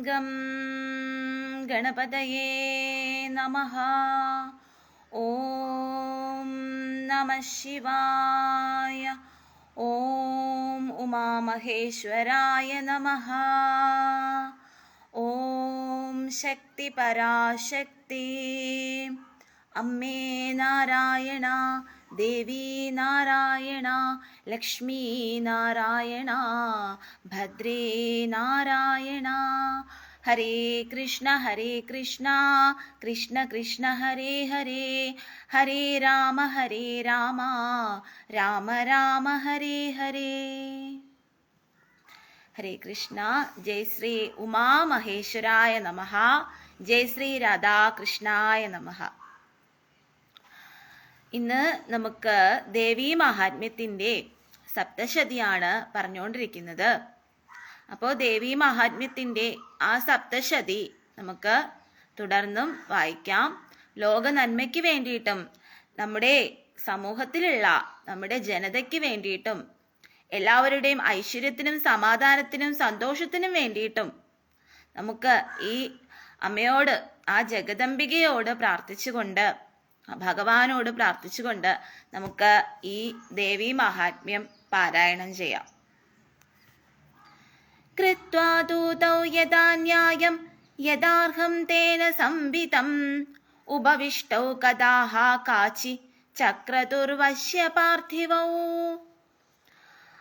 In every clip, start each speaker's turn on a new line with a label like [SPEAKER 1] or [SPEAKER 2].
[SPEAKER 1] Gum ഗണപതയേ നമഃ. ഓം നമഃ ശിവായ. ഓം ഉമാമഹേശ്വരായ നമഃ. ഓം ശക്തി പരാശക്തി. അമ്മേ നാരായണ, ദേവി നാരായണ, ലക്ഷ്മീ നാരായണ, ഭദ്രേ നാരായണ. ഹരേ കൃഷ്ണ കൃഷ്ണ കൃഷ്ണ ഹരേ ഹരേ, ഹരേ രാമ രാമ രാമ ഹരേ ഹരേ. ഹരേ കൃഷ്ണ. ജയ് ശ്രീ ഉമാമഹേശ്വരായ നമഃ. ജയ് ശ്രീ രാധാകൃഷ്ണായ നമഃ. ഇന്ന് നമുക്ക് ദേവീ മഹാത്മ്യത്തിൻ്റെ സപ്തശതിയാണ് പറഞ്ഞുകൊണ്ടിരിക്കുന്നത്. അപ്പോൾ ദേവീ മഹാത്മ്യത്തിൻ്റെ ആ സപ്തശതി നമുക്ക് തുടർന്നും വായിക്കാം. ലോക നന്മയ്ക്ക് വേണ്ടിയിട്ടും നമ്മുടെ സമൂഹത്തിലുള്ള നമ്മുടെ ജനതയ്ക്ക് വേണ്ടിയിട്ടും എല്ലാവരുടെയും ഐശ്വര്യത്തിനും സമാധാനത്തിനും സന്തോഷത്തിനും വേണ്ടിയിട്ടും നമുക്ക് ഈ അമ്മയോട്, ആ ജഗദംബികയോട് പ്രാർത്ഥിച്ചുകൊണ്ട്, ഭഗവാനോട് പ്രാർത്ഥിച്ചുകൊണ്ട് നമുക്ക് ഈ ദേവീ മഹാത്മ്യം പാരായണം ചെയ്യാം. കൃത്വാ ദൂതൗ യഥാ ന്യായം യഥാർഹം തേന സംവിതം ഉപവിഷ്ടൗ കഥാഹ കാചി ചക്രതുർവശ്യ പാർത്ഥിവൗ.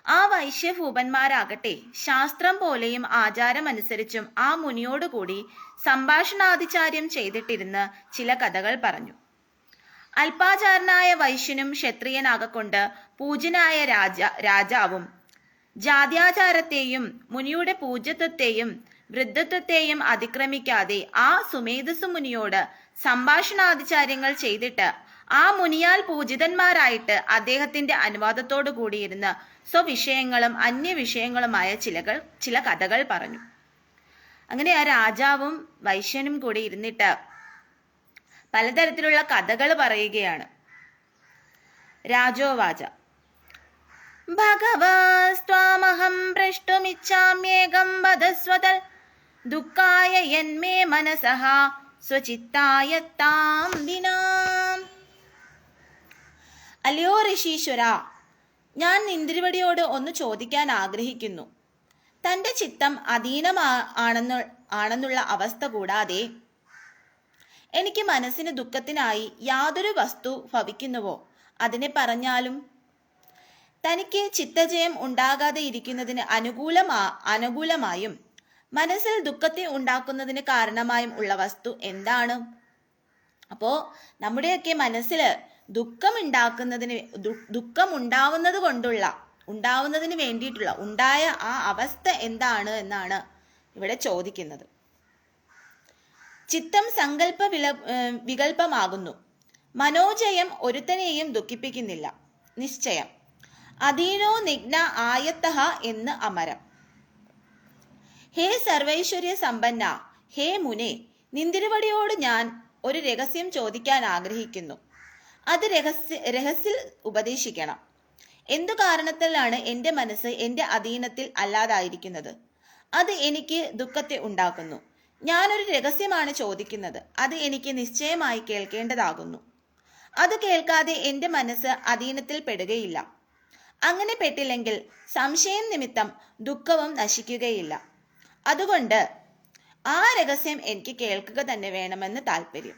[SPEAKER 1] ആ വൈശ്യഭൂപന്മാരാകട്ടെ ശാസ്ത്രം പോലെയും ആചാരമനുസരിച്ചും ആ മുനിയോടുകൂടി സംഭാഷണാധിചാര്യം ചെയ്തിട്ടിരുന്ന് ചില കഥകൾ പറഞ്ഞു. അല്പാചാരനായ വൈശ്യനും ക്ഷത്രിയനാകൊണ്ട് പൂജ്യനായ രാജാവും ജാത്യാചാരത്തെയും മുനിയുടെ പൂജ്യത്വത്തെയും വൃദ്ധത്വത്തെയും അതിക്രമിക്കാതെ ആ സുമേധസ്സു മുനിയോട് സംഭാഷണാധിചാര്യങ്ങൾ ചെയ്തിട്ട് ആ മുനിയാൽ പൂജിതന്മാരായിട്ട് അദ്ദേഹത്തിന്റെ അനുവാദത്തോടു കൂടിയിരുന്ന് സ്വവിഷയങ്ങളും അന്യവിഷയങ്ങളുമായ ചില കഥകൾ പറഞ്ഞു. അങ്ങനെ ആ രാജാവും വൈശ്യനും കൂടി ഇരുന്നിട്ട് പലതരത്തിലുള്ള കഥകൾ പറയുകയാണ്. രാജോവാച. ഭഗവസ്ത്വാമഹം പ്രഷ്ടുമിച്ഛാമ്യേകം വദസ്വതൽ ദുഃഖായ യന്മേ മനസഃ സ്വചിത്തായ താം ദിനാം. അല്ലയോ ഋഷീശ്വര, ഞാൻ നിന്തിരുവടിയോട് ഒന്ന് ചോദിക്കാൻ ആഗ്രഹിക്കുന്നു. തൻ്റെ ചിത്തം ആണെന്നുള്ള അവസ്ഥ കൂടാതെ എനിക്ക് മനസ്സിന് ദുഃഖത്തിനായി യാതൊരു വസ്തു ഭവിക്കുന്നുവോ അതിനെ പറഞ്ഞാലും തനിക്ക് ചിത്തജയം ഉണ്ടാകാതെ ഇരിക്കുന്നതിന് അനുകൂലമായും മനസ്സിൽ ദുഃഖത്തെ ഉണ്ടാക്കുന്നതിന് കാരണമായും ഉള്ള വസ്തു എന്താണ്? അപ്പോ നമ്മുടെയൊക്കെ മനസ്സിൽ ദുഃഖം ഉണ്ടാവുന്നതിന് വേണ്ടിയിട്ടുള്ള ഉണ്ടായ ആ അവസ്ഥ എന്താണ് എന്നാണ് ഇവിടെ ചോദിക്കുന്നത്. ചിത്തം സങ്കല്പ വികൽപ്പമാകുന്നു. മനോജയം ഒരുത്തനെയും ദുഃഖിപ്പിക്കുന്നില്ല. നിശ്ചയം അധീനോ നിഗ്ന ആയത്തഹ എന്ന് അമരം. ഹേ സർവൈശ്വര്യ സമ്പന്ന, ഹേ മുനെ, നിന്തിരുവടിയോട് ഞാൻ ഒരു രഹസ്യം ചോദിക്കാൻ ആഗ്രഹിക്കുന്നു. അത് രഹസ്യത്തിൽ ഉപദേശിക്കണം. എന്തു കാരണത്തിലാണ് എൻ്റെ മനസ്സ് എൻ്റെ അധീനത്തിൽ അല്ലാതായിരിക്കുന്നത്? അത് എനിക്ക് ദുഃഖത്തെ ഉണ്ടാക്കുന്നു. ഞാനൊരു രഹസ്യമാണ് ചോദിക്കുന്നത്. അത് എനിക്ക് നിശ്ചയമായി കേൾക്കേണ്ടതാകുന്നു. അത് കേൾക്കാതെ എൻ്റെ മനസ്സ് അധീനത്തിൽ പെടുകയില്ല. അങ്ങനെ പെട്ടില്ലെങ്കിൽ സംശയം നിമിത്തം ദുഃഖവും നശിക്കുകയില്ല. അതുകൊണ്ട് ആ രഹസ്യം എനിക്ക് കേൾക്കുക തന്നെ വേണമെന്ന് താല്പര്യം.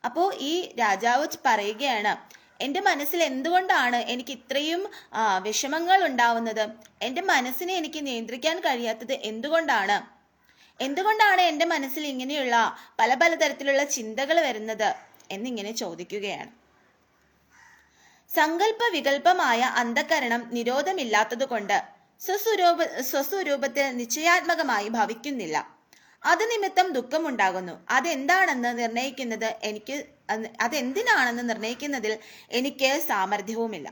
[SPEAKER 1] അപ്പോൾ ഈ രാജാവ് പറയുകയാണ്, എൻ്റെ മനസ്സിൽ എന്തുകൊണ്ടാണ് എനിക്ക് ഇത്രയും വിഷമങ്ങൾ ഉണ്ടാവുന്നത്? എൻ്റെ മനസ്സിനെ എനിക്ക് നിയന്ത്രിക്കാൻ കഴിയാത്തത് എന്തുകൊണ്ടാണ് എൻ്റെ മനസ്സിൽ ഇങ്ങനെയുള്ള പല തരത്തിലുള്ള ചിന്തകൾ വരുന്നത് എന്നിങ്ങനെ ചോദിക്കുകയാണ്. സങ്കല്പ വികല്പമായ അന്ധകരണം നിരോധമില്ലാത്തതുകൊണ്ട് സ്വസ്വരൂപത്തിൽ നിശ്ചയാത്മകമായി ഭവിക്കുന്നില്ല. അത് നിമിത്തം ദുഃഖമുണ്ടാകുന്നു. അതെന്തിനാണെന്ന് നിർണയിക്കുന്നതിൽ എനിക്ക് സാമർഥ്യവുമില്ല.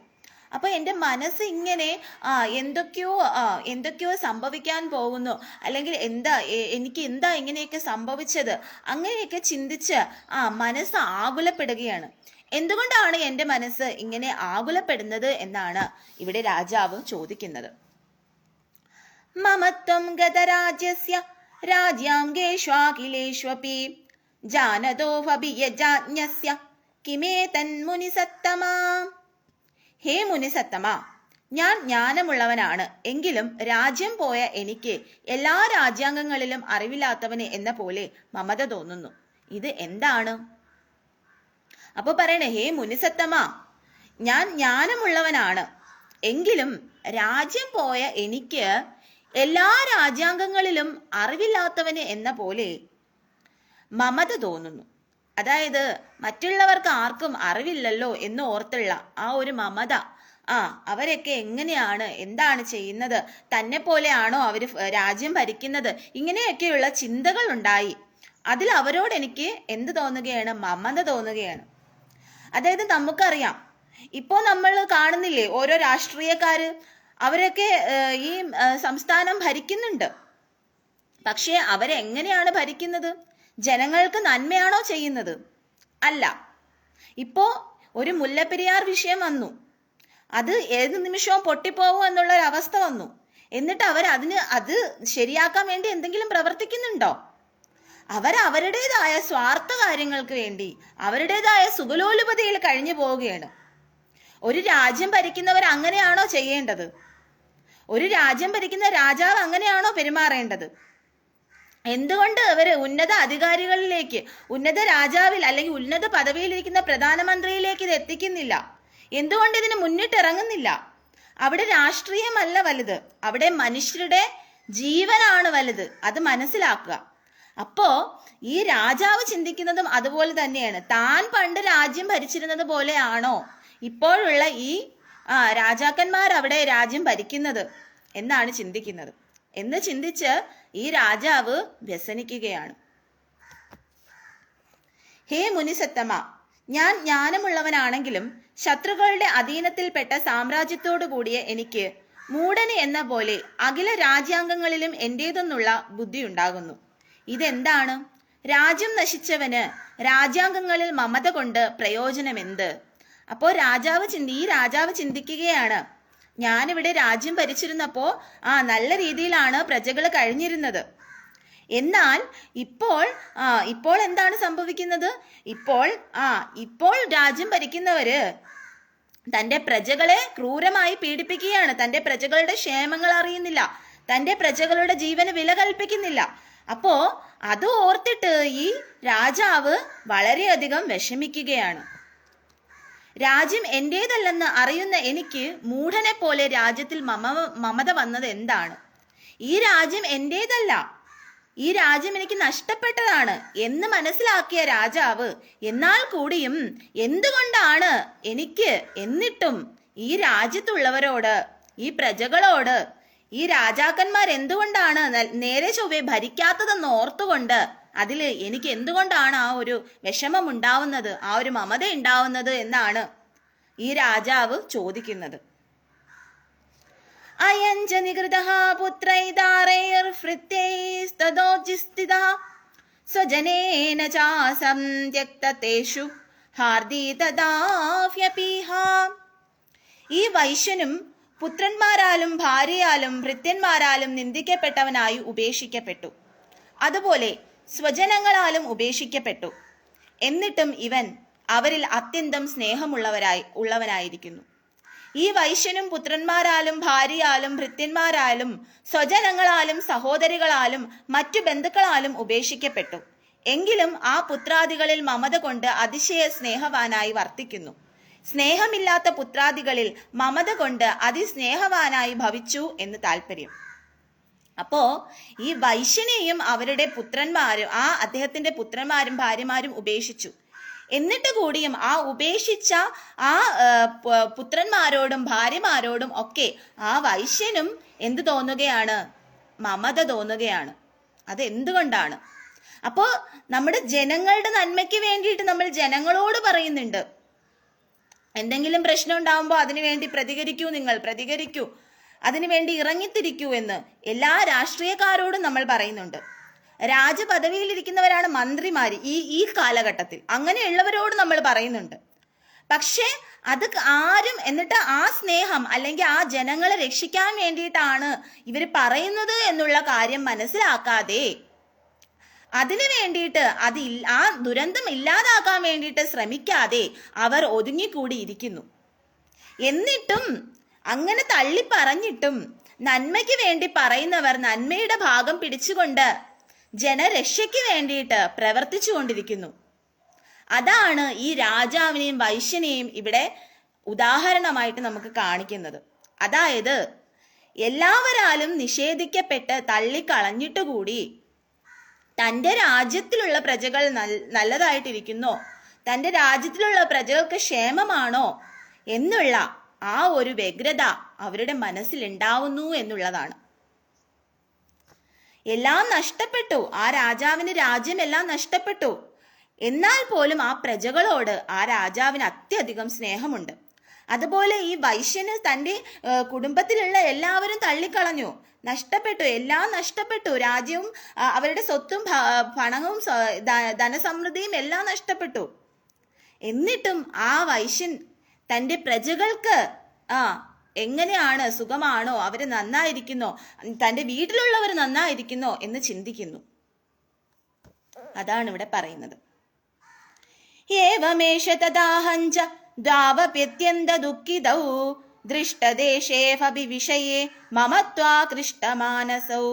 [SPEAKER 1] അപ്പൊ എൻ്റെ മനസ്സ് ഇങ്ങനെ എന്തൊക്കെയോ സംഭവിക്കാൻ പോകുന്നു, അല്ലെങ്കിൽ എനിക്ക് ഇങ്ങനെയൊക്കെ സംഭവിച്ചത്, അങ്ങനെയൊക്കെ ചിന്തിച്ച് മനസ്സ് ആകുലപ്പെടുകയാണ്. എന്തുകൊണ്ടാണ് എൻ്റെ മനസ്സ് ഇങ്ങനെ ആകുലപ്പെടുന്നത് എന്നാണ് ഇവിടെ രാജാവ് ചോദിക്കുന്നത്. മമത്വം ഗതരാജ്യസ്യ രാജ്യാംഗേഷ്വാഖിലേഷ്വപി ജാനതോഭവിയജാജ്ഞസ്യ കിമേതന്മുനിസത്തമാ. ഹേ മുനിസത്തമ, ഞാൻ ജ്ഞാനമുള്ളവനാണ്, എങ്കിലും രാജ്യം പോയ എനിക്ക് എല്ലാ രാജ്യാംഗങ്ങളിലും അറിവില്ലാത്തവന് എന്ന പോലെ മമത തോന്നുന്നു. ഇത് എന്താണ്? അപ്പൊ പറയണേ, ഹേ മുനിസത്തമ, ഞാൻ ജ്ഞാനമുള്ളവനാണ്, എങ്കിലും രാജ്യം പോയ എനിക്ക് എല്ലാ രാജ്യാംഗങ്ങളിലും അറിവില്ലാത്തവന് എന്ന പോലെ മമത തോന്നുന്നു. അതായത് മറ്റുള്ളവർക്ക് ആർക്കും അറിവില്ലല്ലോ എന്ന് ഓർത്തുള്ള ആ ഒരു മമത. അവരൊക്കെ എങ്ങനെയാണ്, എന്താണ് ചെയ്യുന്നത്, തന്നെ പോലെയാണോ അവര് രാജ്യം ഭരിക്കുന്നത്, ഇങ്ങനെയൊക്കെയുള്ള ചിന്തകൾ ഉണ്ടായി. അതിൽ അവരോട് എനിക്ക് എന്ത് തോന്നുകയാണ്? മമത തോന്നുകയാണ്. അതായത് നമുക്കറിയാം, ഇപ്പോ നമ്മൾ കാണുന്നില്ലേ ഓരോ രാഷ്ട്രീയക്കാര്, അവരൊക്കെ ഈ സംസ്ഥാനം ഭരിക്കുന്നുണ്ട്. പക്ഷെ അവരെങ്ങനെയാണ് ഭരിക്കുന്നത്? ജനങ്ങൾക്ക് നന്മയാണോ ചെയ്യുന്നത്? അല്ല. ഇപ്പോ ഒരു മുല്ലപ്പെരിയാർ വിഷയം വന്നു, അത് ഏത് നിമിഷവും പൊട്ടിപ്പോവും എന്നുള്ള ഒരു അവസ്ഥ വന്നു. എന്നിട്ട് അത് ശരിയാക്കാൻ വേണ്ടി എന്തെങ്കിലും പ്രവർത്തിക്കുന്നുണ്ടോ? അവരുടേതായ സ്വാർത്ഥ കാര്യങ്ങൾക്ക് വേണ്ടി അവരുടേതായ സുഖലോലുപതയിൽ കഴിഞ്ഞു പോവുകയാണ്. ഒരു രാജ്യം ഭരിക്കുന്നവർ അങ്ങനെയാണോ ചെയ്യേണ്ടത്? ഒരു രാജ്യം ഭരിക്കുന്ന രാജാവ് അങ്ങനെയാണോ പെരുമാറേണ്ടത്? എന്തുകൊണ്ട് അവര് ഉന്നത അധികാരികളിലേക്ക്, ഉന്നത രാജാവിൽ അല്ലെങ്കിൽ ഉന്നത പദവിയിലിരിക്കുന്ന പ്രധാനമന്ത്രിയിലേക്ക് ഇത് എത്തിക്കുന്നില്ല? എന്തുകൊണ്ട് ഇതിന് മുന്നിട്ടിറങ്ങുന്നില്ല? അവിടെ രാഷ്ട്രീയമല്ല വലുത്, അവിടെ മനുഷ്യരുടെ ജീവനാണ് വലുത്. അത് മനസ്സിലാക്കുക. അപ്പോ ഈ രാജാവ് ചിന്തിക്കുന്നതും അതുപോലെ തന്നെയാണ്. താൻ പണ്ട് രാജ്യം ഭരിച്ചിരുന്നത് പോലെയാണോ ഇപ്പോഴുള്ള ഈ രാജാക്കന്മാർ അവിടെ രാജ്യം ഭരിക്കുന്നത് എന്നാണ് ചിന്തിക്കുന്നത്. എന്ന് ചിന്തിച്ച് ഈ രാജാവ് വ്യസനിക്കുകയാണ്. ഹേ മുനിസത്തമ, ഞാൻ ജ്ഞാനമുള്ളവനാണെങ്കിലും ശത്രുക്കളുടെ അധീനത്തിൽപ്പെട്ട സാമ്രാജ്യത്തോടു കൂടിയ എനിക്ക് മൂഢന് എന്ന പോലെ അഖില രാജ്യാംഗങ്ങളിലും എന്റേതെന്നുള്ള ബുദ്ധി ഉണ്ടാകുന്നു. ഇതെന്താണ്? രാജ്യം നശിച്ചവന് രാജ്യാംഗങ്ങളിൽ മമത കൊണ്ട് പ്രയോജനമെന്ത്? അപ്പോ ഈ രാജാവ് ചിന്തിക്കുകയാണ്, ഞാനിവിടെ രാജ്യം ഭരിച്ചിരുന്നപ്പോ നല്ല രീതിയിലാണ് പ്രജകൾ കഴിഞ്ഞിരുന്നത്. എന്നാൽ ഇപ്പോൾ എന്താണ് സംഭവിക്കുന്നത്? ഇപ്പോൾ രാജ്യം ഭരിക്കുന്നവര് തന്റെ പ്രജകളെ ക്രൂരമായി പീഡിപ്പിക്കുകയാണ്. തന്റെ പ്രജകളുടെ ക്ഷേമങ്ങൾ അറിയുന്നില്ല, തന്റെ പ്രജകളുടെ ജീവന് വില കൽപ്പിക്കുന്നില്ല. അപ്പോ അത് ഓർത്തിട്ട് ഈ രാജാവ് വളരെയധികം വിഷമിക്കുകയാണ്. രാജ്യം എന്റേതല്ലെന്ന് അറിയുന്ന എനിക്ക് മൂഢനെ പോലെ രാജ്യത്തിൽ മമത വന്നത് എന്താണ്? ഈ രാജ്യം എന്റേതല്ല, ഈ രാജ്യം എനിക്ക് നഷ്ടപ്പെട്ടതാണ് എന്ന് മനസ്സിലാക്കിയ രാജാവ് എന്നാൽ കൂടിയും എന്തുകൊണ്ടാണ് എന്നിട്ടും ഈ രാജ്യത്തുള്ളവരോട്, ഈ പ്രജകളോട് ഈ രാജാക്കന്മാർ എന്തുകൊണ്ടാണ് നേരെ ചൊവ്വേ ഭരിക്കാത്തതെന്ന് ഓർത്തുകൊണ്ട് എനിക്ക് എന്തുകൊണ്ടാണ് ആ ഒരു വിഷമം ഉണ്ടാവുന്നത്, ആ ഒരു മമത ഉണ്ടാവുന്നത് എന്നാണ് ഈ രാജാവ് ചോദിക്കുന്നത്. അയഞ്ച നികൃതഃ പുത്രൈദാരൈർഭൃത്യൈസ്തദോജിസ്ഥിതഃ സ്വജനേന ചാസം ത്യക്തതേഷു ഹാർദീതദാഫ്യപീഹ. ഈ വൈശ്യനും പുത്രന്മാരാലും ഭാര്യയാലും ഭൃത്യന്മാരാലും നിന്ദിക്കപ്പെട്ടവനായി ഉപേക്ഷിക്കപ്പെട്ടു. അതുപോലെ സ്വജനങ്ങളാലും ഉപേക്ഷിക്കപ്പെട്ടു. എന്നിട്ടും ഇവൻ അവരിൽ അത്യന്തം സ്നേഹമുള്ളവനായിരിക്കുന്നു. ഈ വൈശ്യനും പുത്രന്മാരാലും ഭാര്യയാലും ഭൃത്യന്മാരാലും സ്വജനങ്ങളാലും സഹോദരികളാലും മറ്റു ബന്ധുക്കളാലും ഉപേക്ഷിക്കപ്പെട്ടു. എങ്കിലും ആ പുത്രാദികളിൽ മമത കൊണ്ട് അതിശയ സ്നേഹവാനായി വർത്തിക്കുന്നു. സ്നേഹമില്ലാത്ത പുത്രാദികളിൽ മമത കൊണ്ട് അതിസ്നേഹവാനായി ഭവിച്ചു എന്ന് താല്പര്യം. അപ്പോ ഈ വൈശ്യനെയും അവരുടെ പുത്രന്മാരും അദ്ദേഹത്തിന്റെ പുത്രന്മാരും ഭാര്യമാരും ഉപേക്ഷിച്ചു. എന്നിട്ട് കൂടിയും ആ ഉപേക്ഷിച്ച ആ പുത്രന്മാരോടും ഭാര്യമാരോടും ഒക്കെ ആ വൈശ്യനും എന്ത് തോന്നുകയാണ്? മമത തോന്നുകയാണ്. അത് എന്തുകൊണ്ടാണ്? അപ്പോ നമ്മുടെ ജനങ്ങളുടെ നന്മയ്ക്ക് വേണ്ടിയിട്ട് നമ്മൾ ജനങ്ങളോട് പറയുന്നുണ്ട്, എന്തെങ്കിലും പ്രശ്നം ഉണ്ടാവുമ്പോൾ അതിനുവേണ്ടി പ്രതികരിക്കൂ, അതിനുവേണ്ടി ഇറങ്ങിത്തിരിക്കൂ എന്ന് എല്ലാ രാഷ്ട്രീയക്കാരോടും നമ്മൾ പറയുന്നുണ്ട്. രാജപദവിയിലിരിക്കുന്നവരാണ് മന്ത്രിമാര് ഈ കാലഘട്ടത്തിൽ. അങ്ങനെയുള്ളവരോട് നമ്മൾ പറയുന്നുണ്ട്. പക്ഷെ അത് ആരും എന്നിട്ട് ആ സ്നേഹം അല്ലെങ്കിൽ ആ ജനങ്ങളെ രക്ഷിക്കാൻ വേണ്ടിയിട്ടാണ് ഇവർ പറയുന്നത് എന്നുള്ള കാര്യം മനസ്സിലാക്കാതെ അതിനു വേണ്ടിയിട്ട് ആ ദുരന്തം ഇല്ലാതാക്കാൻ വേണ്ടിയിട്ട് ശ്രമിക്കാതെ അവർ ഒതുങ്ങിക്കൂടിയിരിക്കുന്നു. എന്നിട്ടും അങ്ങനെ തള്ളി പറഞ്ഞിട്ടും നന്മയ്ക്ക് വേണ്ടി പറയുന്നവർ നന്മയുടെ ഭാഗം പിടിച്ചുകൊണ്ട് ജനരക്ഷയ്ക്ക് വേണ്ടിയിട്ട് പ്രവർത്തിച്ചു കൊണ്ടിരിക്കുന്നു. അതാണ് ഈ രാജാവിനെയും വൈശ്യനെയും ഇവിടെ ഉദാഹരണമായിട്ട് നമുക്ക് കാണിക്കുന്നത്. അതായത് എല്ലാവരാലും നിഷേധിക്കപ്പെട്ട് തള്ളിക്കളഞ്ഞിട്ടുകൂടി തൻ്റെ രാജ്യത്തിലുള്ള പ്രജകൾ നല്ലതായിട്ടിരിക്കുന്നോ, തൻ്റെ രാജ്യത്തിലുള്ള പ്രജകൾക്ക് ക്ഷേമമാണോ എന്നുള്ള ആ ഒരു വ്യഗ്രത അവരുടെ മനസ്സിലുണ്ടാവുന്നു എന്നുള്ളതാണ്. എല്ലാം നഷ്ടപ്പെട്ടു, ആ രാജാവിന് രാജ്യമെല്ലാം നഷ്ടപ്പെട്ടു. എന്നാൽ പോലും ആ പ്രജകളോട് ആ രാജാവിന് അത്യധികം സ്നേഹമുണ്ട്. അതുപോലെ ഈ വൈശ്യന് തൻ്റെ കുടുംബത്തിലുള്ള എല്ലാവരും തള്ളിക്കളഞ്ഞു, നഷ്ടപ്പെട്ടു, എല്ലാം നഷ്ടപ്പെട്ടു. രാജ്യവും അവരുടെ സ്വത്തും പണവും ധനസമൃദ്ധിയും എല്ലാം നഷ്ടപ്പെട്ടു. എന്നിട്ടും ആ വൈശ്യൻ തൻ്റെ പ്രജകൾക്ക് എങ്ങനെയാണ്, സുഖമാണോ, അവര് നന്നായിരിക്കുന്നോ, തൻ്റെ വീട്ടിലുള്ളവർ നന്നായിരിക്കുന്നോ എന്ന് ചിന്തിക്കുന്നു. അതാണ് ഇവിടെ പറയുന്നത്. ഏവമേഷ തദാഹഞ്ച ദ്വാവപ്യത്യന്ത ദുഃഖിതൗ ദൃഷ്ടദേശേഫഭിവിഷയേ മമത്വാകൃഷ്ടമാനസൗ.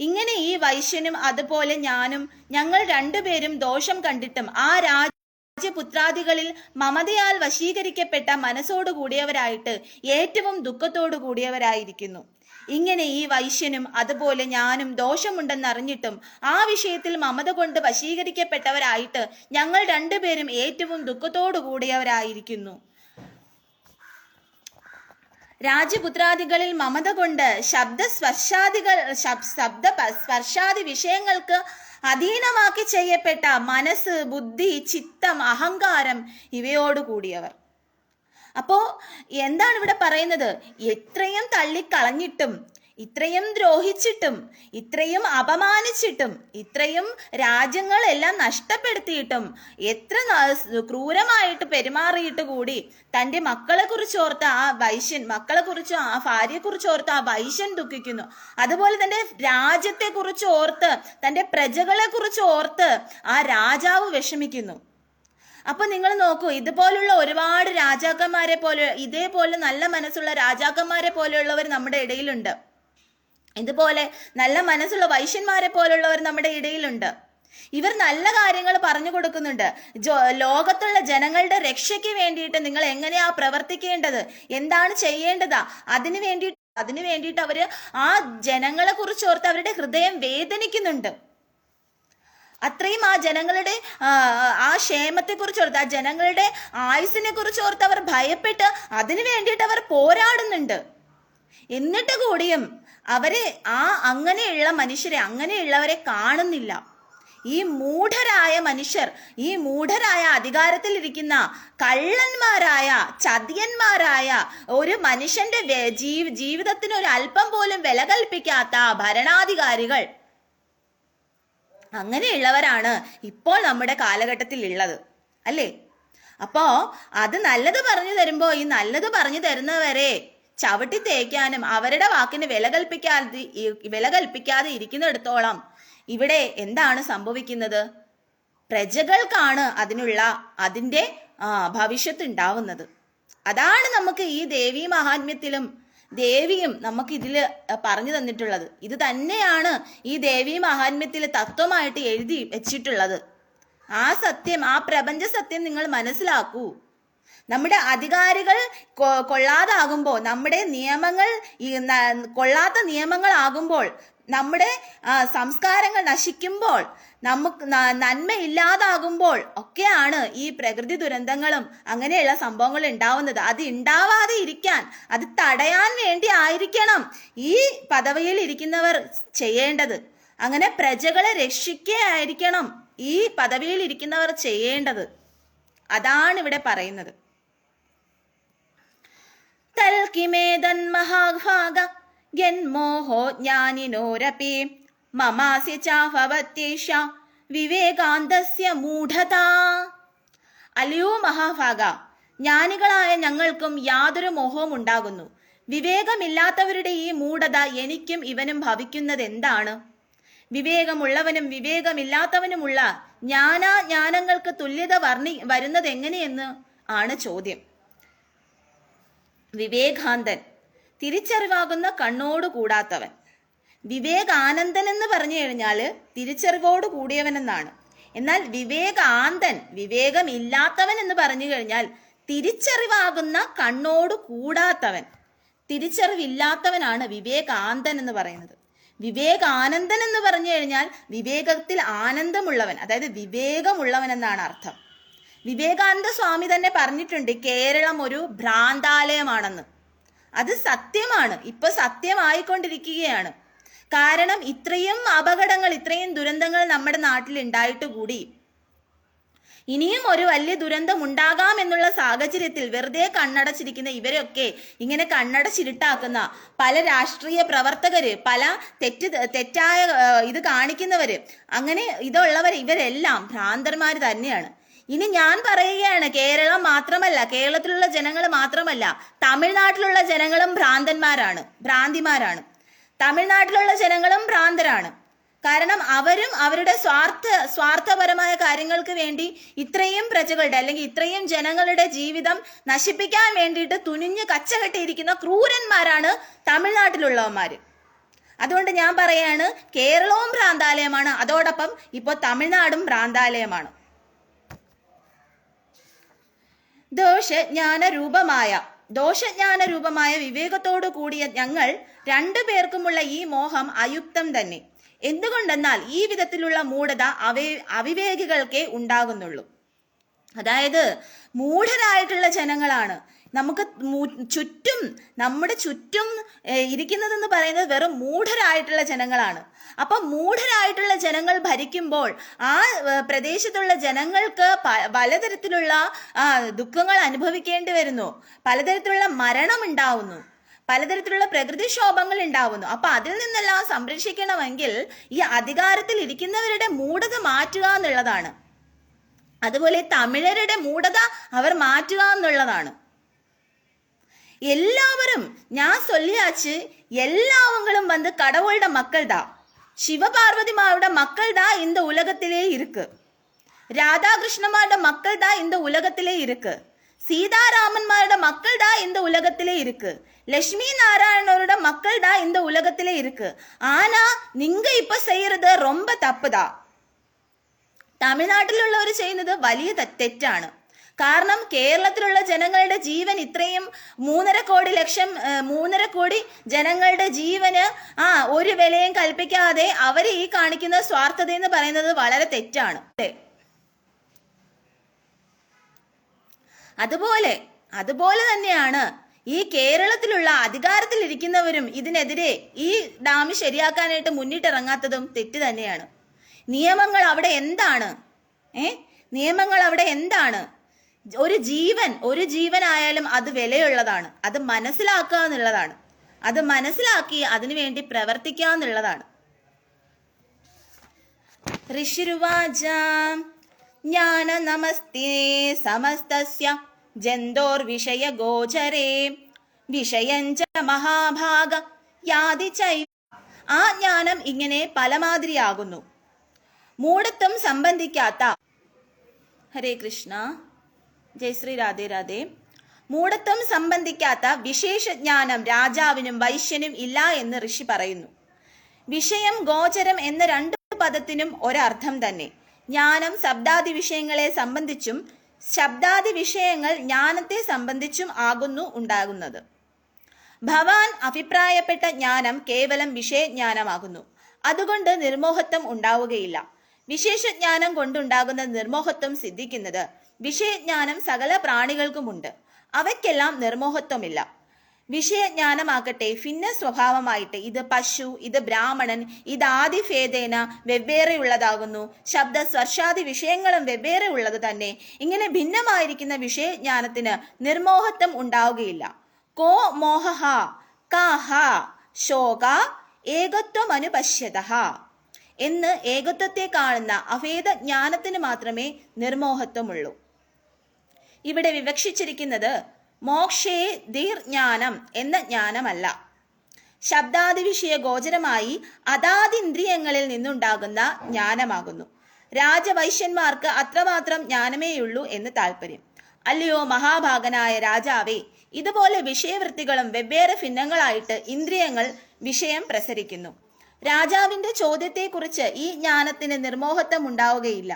[SPEAKER 1] ഇങ്ങനെ ഈ വൈശ്യനും അതുപോലെ ഞാനും, ഞങ്ങൾ രണ്ടുപേരും ദോഷം കണ്ടിട്ടും ആ രാജ്യപുത്രാദികളിൽ മമതയാൽ വശീകരിക്കപ്പെട്ട മനസ്സോടുകൂടിയവരായിട്ട് ഏറ്റവും ദുഃഖത്തോടു കൂടിയവരായിരിക്കുന്നു. ഇങ്ങനെ ഈ വൈശ്യനും അതുപോലെ ഞാനും ദോഷമുണ്ടെന്നറിഞ്ഞിട്ടും ആ വിഷയത്തിൽ മമത കൊണ്ട് വശീകരിക്കപ്പെട്ടവരായിട്ട് ഞങ്ങൾ രണ്ടുപേരും ഏറ്റവും ദുഃഖത്തോടു കൂടിയവരായിരിക്കുന്നു. രാജ്യപുത്രാദികളിൽ മമത കൊണ്ട് സ്പർശാദി വിഷയങ്ങൾക്ക് അധീനമാക്കി ചെയ്യപ്പെട്ട മനസ്സ്, ബുദ്ധി, ചിത്തം, അഹങ്കാരം ഇവയോടുകൂടിയവർ. അപ്പോ എന്താണ് ഇവിടെ പറയുന്നത്? എത്രയും തള്ളിക്കളഞ്ഞിട്ടും, ഇത്രയും ദ്രോഹിച്ചിട്ടും, ഇത്രയും അപമാനിച്ചിട്ടും, ഇത്രയും രാജ്യങ്ങളെല്ലാം നഷ്ടപ്പെടുത്തിയിട്ടും, എത്ര ക്രൂരമായിട്ട് പെരുമാറിയിട്ട് കൂടി തൻ്റെ മക്കളെ കുറിച്ച് ഓർത്ത് ആ വൈശ്യൻ, മക്കളെ കുറിച്ച് ആ ഭാര്യയെ കുറിച്ച് ഓർത്ത് ആ വൈശ്യൻ ദുഃഖിക്കുന്നു. അതുപോലെ തൻ്റെ രാജ്യത്തെ കുറിച്ച് ഓർത്ത്, തൻ്റെ പ്രജകളെ കുറിച്ച് ഓർത്ത് ആ രാജാവ് വിഷമിക്കുന്നു. അപ്പൊ നിങ്ങൾ നോക്കൂ, ഇതുപോലുള്ള ഒരുപാട് രാജാക്കന്മാരെ പോലെ, ഇതേപോലെ നല്ല മനസ്സുള്ള രാജാക്കന്മാരെ പോലെയുള്ളവർ നമ്മുടെ ഇടയിലുണ്ട്. ഇതുപോലെ നല്ല മനസ്സുള്ള വൈശ്യന്മാരെ പോലുള്ളവർ നമ്മുടെ ഇടയിലുണ്ട്. ഇവർ നല്ല കാര്യങ്ങൾ പറഞ്ഞു കൊടുക്കുന്നുണ്ട്. ലോകത്തുള്ള ജനങ്ങളുടെ രക്ഷയ്ക്ക് വേണ്ടിയിട്ട് നിങ്ങൾ എങ്ങനെയാ പ്രവർത്തിക്കേണ്ടത്, എന്താണ് ചെയ്യേണ്ടതാ, അതിനു വേണ്ടിയിട്ട് അവര് ആ ജനങ്ങളെ കുറിച്ച് ഓർത്ത് അവരുടെ ഹൃദയം വേദനിക്കുന്നുണ്ട്. അത്രയും ആ ജനങ്ങളുടെ ആ ക്ഷേമത്തെ കുറിച്ച് ഓർത്ത്, ആ ജനങ്ങളുടെ ആയുസിനെ കുറിച്ച് ഓർത്ത് അവർ ഭയപ്പെട്ട് അതിനു വേണ്ടിയിട്ട് അവർ പോരാടുന്നുണ്ട്. എന്നിട്ട് കൂടിയും അവരെ അങ്ങനെയുള്ള മനുഷ്യരെ, അങ്ങനെയുള്ളവരെ കാണുന്നില്ല. ഈ മൂഢരായ മനുഷ്യർ, ഈ മൂഢരായ അധികാരത്തിലിരിക്കുന്ന കള്ളന്മാരായ, ചതിയന്മാരായ, ഒരു മനുഷ്യന്റെ ജീവിതത്തിന് ഒരു അല്പം പോലും വില കൽപ്പിക്കാത്ത ഭരണാധികാരികൾ, അങ്ങനെയുള്ളവരാണ് ഇപ്പോൾ നമ്മുടെ കാലഘട്ടത്തിൽ ഉള്ളത്, അല്ലേ? അപ്പോ അത് നല്ലത് പറഞ്ഞു തരുമ്പോ ഈ നല്ലത് പറഞ്ഞു തരുന്നവരെ ചവിട്ടി തേക്കാനും അവരുടെ വാക്കിന് വില കൽപ്പിക്കാതെ ഇരിക്കുന്നിടത്തോളം ഇവിടെ എന്താണ് സംഭവിക്കുന്നത്? പ്രജകൾക്കാണ് അതിൻ്റെ ഭവിഷ്യത്ത് ഉണ്ടാവുന്നത്. അതാണ് നമുക്ക് ഈ ദേവീ മഹാത്മ്യത്തിലും ദേവിയും നമുക്ക് ഇതിൽ പറഞ്ഞു തന്നിട്ടുള്ളത്. ഇത് തന്നെയാണ് ഈ ദേവീ മഹാത്മ്യത്തിൽ തത്വമായിട്ട് എഴുതി വെച്ചിട്ടുള്ളത്. ആ സത്യം, ആ പ്രപഞ്ച സത്യം നിങ്ങൾ മനസ്സിലാക്കൂ. നമ്മുടെ അധികാരികൾ കൊള്ളാതാകുമ്പോൾ, നമ്മുടെ നിയമങ്ങൾ കൊള്ളാത്ത നിയമങ്ങളാകുമ്പോൾ, നമ്മുടെ സംസ്കാരങ്ങൾ നശിക്കുമ്പോൾ, നമുക്ക് നന്മ ഇല്ലാതാകുമ്പോൾ ഒക്കെയാണ് ഈ പ്രകൃതി ദുരന്തങ്ങളും അങ്ങനെയുള്ള സംഭവങ്ങൾ ഉണ്ടാവുന്നത്. അത് ഉണ്ടാവാതെ ഇരിക്കാൻ, അത് തടയാൻ വേണ്ടി ആയിരിക്കണം ഈ പദവിയിൽ ഇരിക്കുന്നവർ ചെയ്യേണ്ടത്. അങ്ങനെ പ്രജകളെ രക്ഷിക്കുകയായിരിക്കണം ഈ പദവിയിൽ ഇരിക്കുന്നവർ ചെയ്യേണ്ടത്. അതാണ് ഇവിടെ പറയുന്നത്. തൽകിമേതൻ മഹാഭാഗ യന്മോഹോ ജ്ഞാനിനോരപി മമാസ്യ ചാഭവത്യേഷ വിവേകാന്തസ്യ മൂഢത. അല്ലയോ മഹാഭാഗ, ജ്ഞാനികളായ ഞങ്ങൾക്കും യാതൊരു മോഹവും ഉണ്ടാകുന്നു. വിവേകമില്ലാത്തവരുടെ ഈ മൂഢത എനിക്കും ഇവനും ഭവിക്കുന്നത് എന്താണ്? വിവേകമുള്ളവനും വിവേകമില്ലാത്തവനുമുള്ള ജ്ഞാനാജ്ഞാനങ്ങൾക്ക് തുല്യത വരുന്നത് എങ്ങനെയെന്ന് ആണ് ചോദ്യം. വിവേകാന്തൻ, തിരിച്ചറിവാകുന്ന കണ്ണോട് കൂടാത്തവൻ. വിവേകാനന്ദൻ എന്ന് പറഞ്ഞു കഴിഞ്ഞാൽ തിരിച്ചറിവോട് കൂടിയവനെന്നാണ്. എന്നാൽ വിവേകാന്തൻ, വിവേകമില്ലാത്തവൻ എന്ന് പറഞ്ഞു കഴിഞ്ഞാൽ തിരിച്ചറിവാകുന്ന കണ്ണോട് കൂടാത്തവൻ, തിരിച്ചറിവില്ലാത്തവനാണ് വിവേകാന്തൻ എന്ന് പറയുന്നത്. വിവേകാനന്ദൻ എന്ന് പറഞ്ഞു കഴിഞ്ഞാൽ വിവേകത്തിൽ ആനന്ദമുള്ളവൻ, അതായത് വിവേകമുള്ളവൻ എന്നാണ് അർത്ഥം. വിവേകാനന്ദ സ്വാമി തന്നെ പറഞ്ഞിട്ടുണ്ട് കേരളം ഒരു ഭ്രാന്താലയമാണെന്ന്. അത് സത്യമാണ്, ഇപ്പൊ സത്യമായിക്കൊണ്ടിരിക്കുകയാണ്. കാരണം ഇത്രയും അപകടങ്ങൾ, ഇത്രയും ദുരന്തങ്ങൾ നമ്മുടെ നാട്ടിൽ ഉണ്ടായിട്ട് കൂടി ഇനിയും ഒരു വലിയ ദുരന്തം ഉണ്ടാകാം എന്നുള്ള സാഹചര്യത്തിൽ വെറുതെ കണ്ണടച്ചിരിക്കുന്ന ഇവരൊക്കെ, ഇങ്ങനെ കണ്ണടച്ചിരുട്ടാക്കുന്ന പല രാഷ്ട്രീയ പ്രവർത്തകര്, പല തെറ്റായ ഇത് കാണിക്കുന്നവര്, അങ്ങനെ ഇതുള്ളവർ, ഇവരെല്ലാം ഭ്രാന്തന്മാർ തന്നെയാണ്. ഇനി ഞാൻ പറയുകയാണ്, കേരളം മാത്രമല്ല, കേരളത്തിലുള്ള ജനങ്ങൾ മാത്രമല്ല, തമിഴ്നാട്ടിലുള്ള ജനങ്ങളും ഭ്രാന്തിമാരാണ്. തമിഴ്നാട്ടിലുള്ള ജനങ്ങളും ഭ്രാന്തരാണ്. കാരണം അവരും അവരുടെ സ്വാർത്ഥപരമായ കാര്യങ്ങൾക്ക് വേണ്ടി ഇത്രയും പ്രജകളുടെ അല്ലെങ്കിൽ ഇത്രയും ജനങ്ങളുടെ ജീവിതം നശിപ്പിക്കാൻ വേണ്ടിയിട്ട് തുനിഞ്ഞ് കച്ചകെട്ടിയിരിക്കുന്ന ക്രൂരന്മാരാണ് തമിഴ്നാട്ടിലുള്ളവന്മാര്. അതുകൊണ്ട് ഞാൻ പറയാണ്, കേരളവും ഭ്രാന്താലയമാണ്, അതോടൊപ്പം ഇപ്പോൾ തമിഴ്നാടും ഭ്രാന്താലയമാണ്. ദോഷജ്ഞാന രൂപമായ വിവേകത്തോടു കൂടിയ ഞങ്ങൾ രണ്ടുപേർക്കുമുള്ള ഈ മോഹം അയുക്തം തന്നെ. എന്തുകൊണ്ടെന്നാൽ ഈ വിധത്തിലുള്ള മൂഢത അവിവേകികൾക്കേ ഉണ്ടാകുന്നുള്ളൂ. അതായത് മൂഢരായിട്ടുള്ള ജനങ്ങളാണ് നമ്മുടെ ചുറ്റും ഇരിക്കുന്നതെന്ന് പറയുന്നത് വെറും മൂഢരായിട്ടുള്ള ജനങ്ങളാണ്. അപ്പൊ മൂഢരായിട്ടുള്ള ജനങ്ങൾ ഭരിക്കുമ്പോൾ ആ പ്രദേശത്തുള്ള ജനങ്ങൾക്ക് പലതരത്തിലുള്ള ദുഃഖങ്ങൾ അനുഭവിക്കേണ്ടി വരുന്നു, പലതരത്തിലുള്ള മരണം ഉണ്ടാവുന്നു, പലതരത്തിലുള്ള പ്രകൃതിക്ഷോഭങ്ങൾ ഉണ്ടാവുന്നു. അപ്പൊ അതിൽ നിന്നെല്ലാം സംരക്ഷിക്കണമെങ്കിൽ ഈ അധികാരത്തിൽ ഇരിക്കുന്നവരുടെ മൂഢത മാറ്റുക എന്നുള്ളതാണ്. അതുപോലെ തമിഴരുടെ മൂഢത അവർ മാറ്റുക എന്നുള്ളതാണ്. எல்லாவரும் நான் சொல்லியாச்சு, எல்லாவங்களும் வந்து கடவுளோட மக்கள் தான், சிவபார்வதிமாவோட மக்கள் தான் இந்த உலகத்திலே இருக்கு, ராதாகிருஷ்ணமாவோட மக்கள் தான் இந்த உலகத்திலே இருக்கு, சீதாராமன்மாரோட மக்கள் தான் இந்த உலகத்திலே இருக்கு, லட்சுமி நாராயணனோட மக்கள் தான் இந்த உலகத்திலே இருக்கு. ஆனா நீங்க இப்ப செய்யறது ரொம்ப தப்புதான். തമിഴ്നാട്ടിലുള്ളവർ ചെയ്യുന്നത് വലിയ തെറ്റാണ്. കാരണം കേരളത്തിലുള്ള ജനങ്ങളുടെ ജീവൻ ഇത്രയും 3.5 കോടി ജനങ്ങളുടെ ജീവന് ഒരു വിലയും കൽപ്പിക്കാതെ അവർ ഈ കാണിക്കുന്ന സ്വാർത്ഥത എന്ന് പറയുന്നത് വളരെ തെറ്റാണ്. അതുപോലെ തന്നെയാണ് ഈ കേരളത്തിലുള്ള അധികാരത്തിലിരിക്കുന്നവരും ഇതിനെതിരെ ഈ ഡാം ശരിയാക്കാനായിട്ട് മുന്നിട്ടിറങ്ങാത്തതും തെറ്റ് തന്നെയാണ്. നിയമങ്ങൾ അവിടെ എന്താണ്? നിയമങ്ങൾ അവിടെ എന്താണ്? ഒരു ജീവനായാലും അത് വിലയുള്ളതാണ്. അത് മനസ്സിലാക്കുക എന്നുള്ളതാണ്. അത് മനസ്സിലാക്കി അതിനുവേണ്ടി പ്രവർത്തിക്കുക എന്നുള്ളതാണ്. ഋഷിരുവാച ജ്ഞാന നമസ്തേ സമസ്തസ്യ ജന്തോർ വിഷയ ഗോചരേ വിഷയഞ്ച മഹാഭാഗ യാതി ചൈവ. ആ ജ്ഞാനം ഇങ്ങനെ പലമാതിരിയാകുന്നു. മൂഢത്വം സംബന്ധിക്കാത്ത, ഹരേ കൃഷ്ണ, ജയ് ശ്രീ രാധേ രാധേ. മൂഢത്വം സംബന്ധിക്കാത്ത വിശേഷജ്ഞാനം രാജാവിനും വൈശ്യനും ഇല്ല എന്ന് ഋഷി പറയുന്നു. വിഷയം ഗോചരം എന്ന 2 പദത്തിനും ഒരർത്ഥം തന്നെ. ജ്ഞാനം ശബ്ദാദി വിഷയങ്ങളെ സംബന്ധിച്ചും ശബ്ദാദി വിഷയങ്ങൾ ജ്ഞാനത്തെ സംബന്ധിച്ചും ആകുന്നു ഉണ്ടാകുന്നത്. ഭവാൻ അഭിപ്രായപ്പെട്ട ജ്ഞാനം കേവലം വിഷയജ്ഞാനമാകുന്നു. അതുകൊണ്ട് നിർമോഹത്വം ഉണ്ടാവുകയില്ല. വിശേഷജ്ഞാനം കൊണ്ടുണ്ടാകുന്ന നിർമോഹത്വം സിദ്ധിക്കുന്നത് വിഷയജ്ഞാനം സകല പ്രാണികൾക്കുമുണ്ട്. അവയ്ക്കെല്ലാം നിർമോഹത്വമില്ല. വിഷയജ്ഞാനമാകട്ടെ ഭിന്ന സ്വഭാവമായിട്ട് ഇത് പശു, ഇത് ബ്രാഹ്മണൻ, ഇത് ആദിഭേദേന വെവ്വേറെയുള്ളതാകുന്നു. ശബ്ദ സ്പർശാദി വിഷയങ്ങളും വെവ്വേറെ ഉള്ളത് തന്നെ. ഇങ്ങനെ ഭിന്നമായിരിക്കുന്ന വിഷയജ്ഞാനത്തിന് നിർമോഹത്വം ഉണ്ടാവുകയില്ല. കോ മോഹ കാഹ ശോക ഏകത്വമനുപശ്യതഃ എന്ന് ഏകത്വത്തെ കാണുന്ന അഭേദ ജ്ഞാനത്തിന് മാത്രമേ നിർമോഹത്വമുള്ളൂ. ഇവിടെ വിവക്ഷിച്ചിരിക്കുന്നത് മോക്ഷേ ധീർ ജ്ഞാനം എന്ന ജ്ഞാനമല്ല, ശബ്ദാദിവിഷയ ഗോചരമായി അതാതിന്ദ്രിയങ്ങളിൽ നിന്നുണ്ടാകുന്ന ജ്ഞാനമാകുന്നു. രാജവൈശ്യന്മാർക്ക് അത്രമാത്രം ജ്ഞാനമേയുള്ളൂ എന്ന് താല്പര്യം. അല്ലയോ മഹാഭാഗനായ രാജാവേ, ഇതുപോലെ വിഷയവൃത്തികളും വെവ്വേറെ ഭിന്നങ്ങളായിട്ട് ഇന്ദ്രിയങ്ങൾ വിഷയം പ്രസരിക്കുന്നു. രാജാവിന്റെ ചോദ്യത്തെക്കുറിച്ച് ഈ ജ്ഞാനത്തിന് നിർമോഹത്വം ഉണ്ടാവുകയില്ല.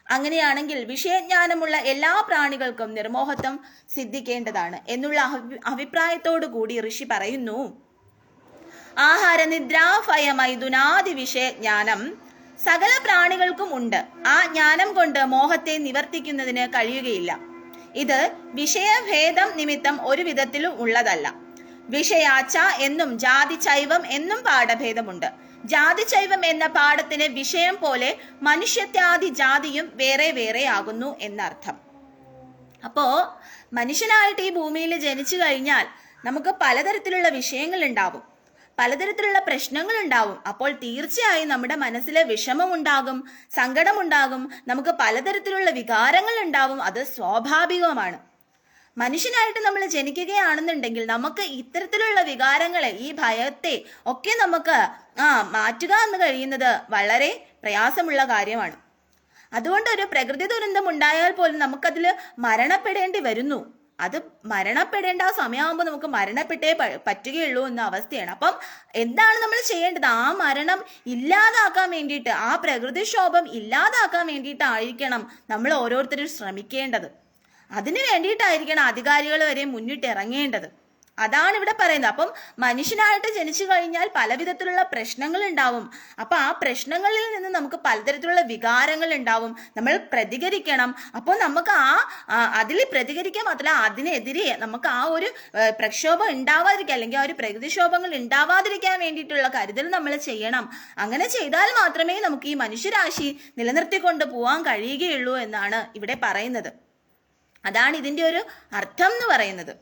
[SPEAKER 1] അങ്ങനെയാണെങ്കിൽ വിഷയജ്ഞാനമുള്ള എല്ലാ പ്രാണികൾക്കും നിർമോഹത്വം സിദ്ധിക്കേണ്ടതാണ് എന്നുള്ള അഭിപ്രായത്തോടു കൂടി ഋഷി പറയുന്നു, ആഹാര നിദ്രാഭയ മൈഥുനാദി വിഷയജ്ഞാനം സകല പ്രാണികൾക്കും ഉണ്ട്. ആ ജ്ഞാനം കൊണ്ട് മോഹത്തെ നിവർത്തിക്കുന്നതിന് കഴിയുകയില്ല. ഇത് വിഷയഭേദം നിമിത്തം ഒരു വിധത്തിലും ഉള്ളതല്ല. വിഷയാച്ച എന്നും ജാതി ചൈവം എന്നും പാഠഭേദമുണ്ട്. ജാതി ചൈവം എന്ന പാഠത്തിന് വിഷയം പോലെ മനുഷ്യത്യാദി ജാതിയും വേറെ വേറെ ആകുന്നു എന്നർത്ഥം. അപ്പോ മനുഷ്യനായിട്ട് ഈ ഭൂമിയിൽ ജനിച്ചു കഴിഞ്ഞാൽ നമുക്ക് പലതരത്തിലുള്ള വിഷയങ്ങൾ ഉണ്ടാവും, പലതരത്തിലുള്ള പ്രശ്നങ്ങൾ ഉണ്ടാവും. അപ്പോൾ തീർച്ചയായും നമ്മുടെ മനസ്സിലെ വിഷമം ഉണ്ടാകും, സങ്കടമുണ്ടാകും, നമുക്ക് പലതരത്തിലുള്ള വികാരങ്ങൾ ഉണ്ടാവും. അത് സ്വാഭാവികമാണ്. മനുഷ്യനായിട്ട് നമ്മൾ ജനിക്കുകയാണെന്നുണ്ടെങ്കിൽ നമുക്ക് ഇത്തരത്തിലുള്ള വികാരങ്ങളെ, ഈ ഭയത്തെ ഒക്കെ നമുക്ക് മാറ്റുക എന്ന് കഴിയുന്നത് വളരെ പ്രയാസമുള്ള കാര്യമാണ്. അതുകൊണ്ട് ഒരു പ്രകൃതി ദുരന്തം ഉണ്ടായാൽ പോലും നമുക്കതിൽ മരണപ്പെടേണ്ടി വരുന്നു. അത് മരണപ്പെടേണ്ട ആ സമയമാകുമ്പോൾ നമുക്ക് മരണപ്പെട്ടേ പറ്റുകയുള്ളൂ എന്ന അവസ്ഥയാണ്. അപ്പം എന്താണ് നമ്മൾ ചെയ്യേണ്ടത്? ആ മരണം ഇല്ലാതാക്കാൻ വേണ്ടിയിട്ട്, ആ പ്രകൃതിക്ഷോഭം ഇല്ലാതാക്കാൻ വേണ്ടിയിട്ടായിരിക്കണം നമ്മൾ ഓരോരുത്തരും ശ്രമിക്കേണ്ടത്. അതിനു വേണ്ടിയിട്ടായിരിക്കണം അധികാരികൾ വരെ മുന്നിട്ട് ഇറങ്ങേണ്ടത്. അതാണ് ഇവിടെ പറയുന്നത്. അപ്പം മനുഷ്യനായിട്ട് ജനിച്ചു കഴിഞ്ഞാൽ പല വിധത്തിലുള്ള പ്രശ്നങ്ങൾ ഉണ്ടാവും. അപ്പൊ ആ പ്രശ്നങ്ങളിൽ നിന്ന് നമുക്ക് പലതരത്തിലുള്ള വികാരങ്ങൾ ഉണ്ടാവും. നമ്മൾ പ്രതികരിക്കണം. അപ്പോൾ നമുക്ക് അതിൽ പ്രതികരിക്കാൻ മാത്രമല്ല, അതിനെതിരെ നമുക്ക് ആ ഒരു പ്രക്ഷോഭം ഉണ്ടാവാതിരിക്കാൻ, അല്ലെങ്കിൽ ആ ഒരു പ്രകൃതിക്ഷോഭങ്ങൾ ഉണ്ടാവാതിരിക്കാൻ വേണ്ടിയിട്ടുള്ള കരുതൽ നമ്മൾ ചെയ്യണം. അങ്ങനെ ചെയ്താൽ മാത്രമേ നമുക്ക് ഈ മനുഷ്യരാശി നിലനിർത്തിക്കൊണ്ട് പോവാൻ കഴിയുകയുള്ളൂ എന്നാണ് ഇവിടെ പറയുന്നത്. അതാണ് ഇതിന്റെ ഒരു അർത്ഥം എന്ന് പറയുന്നത്.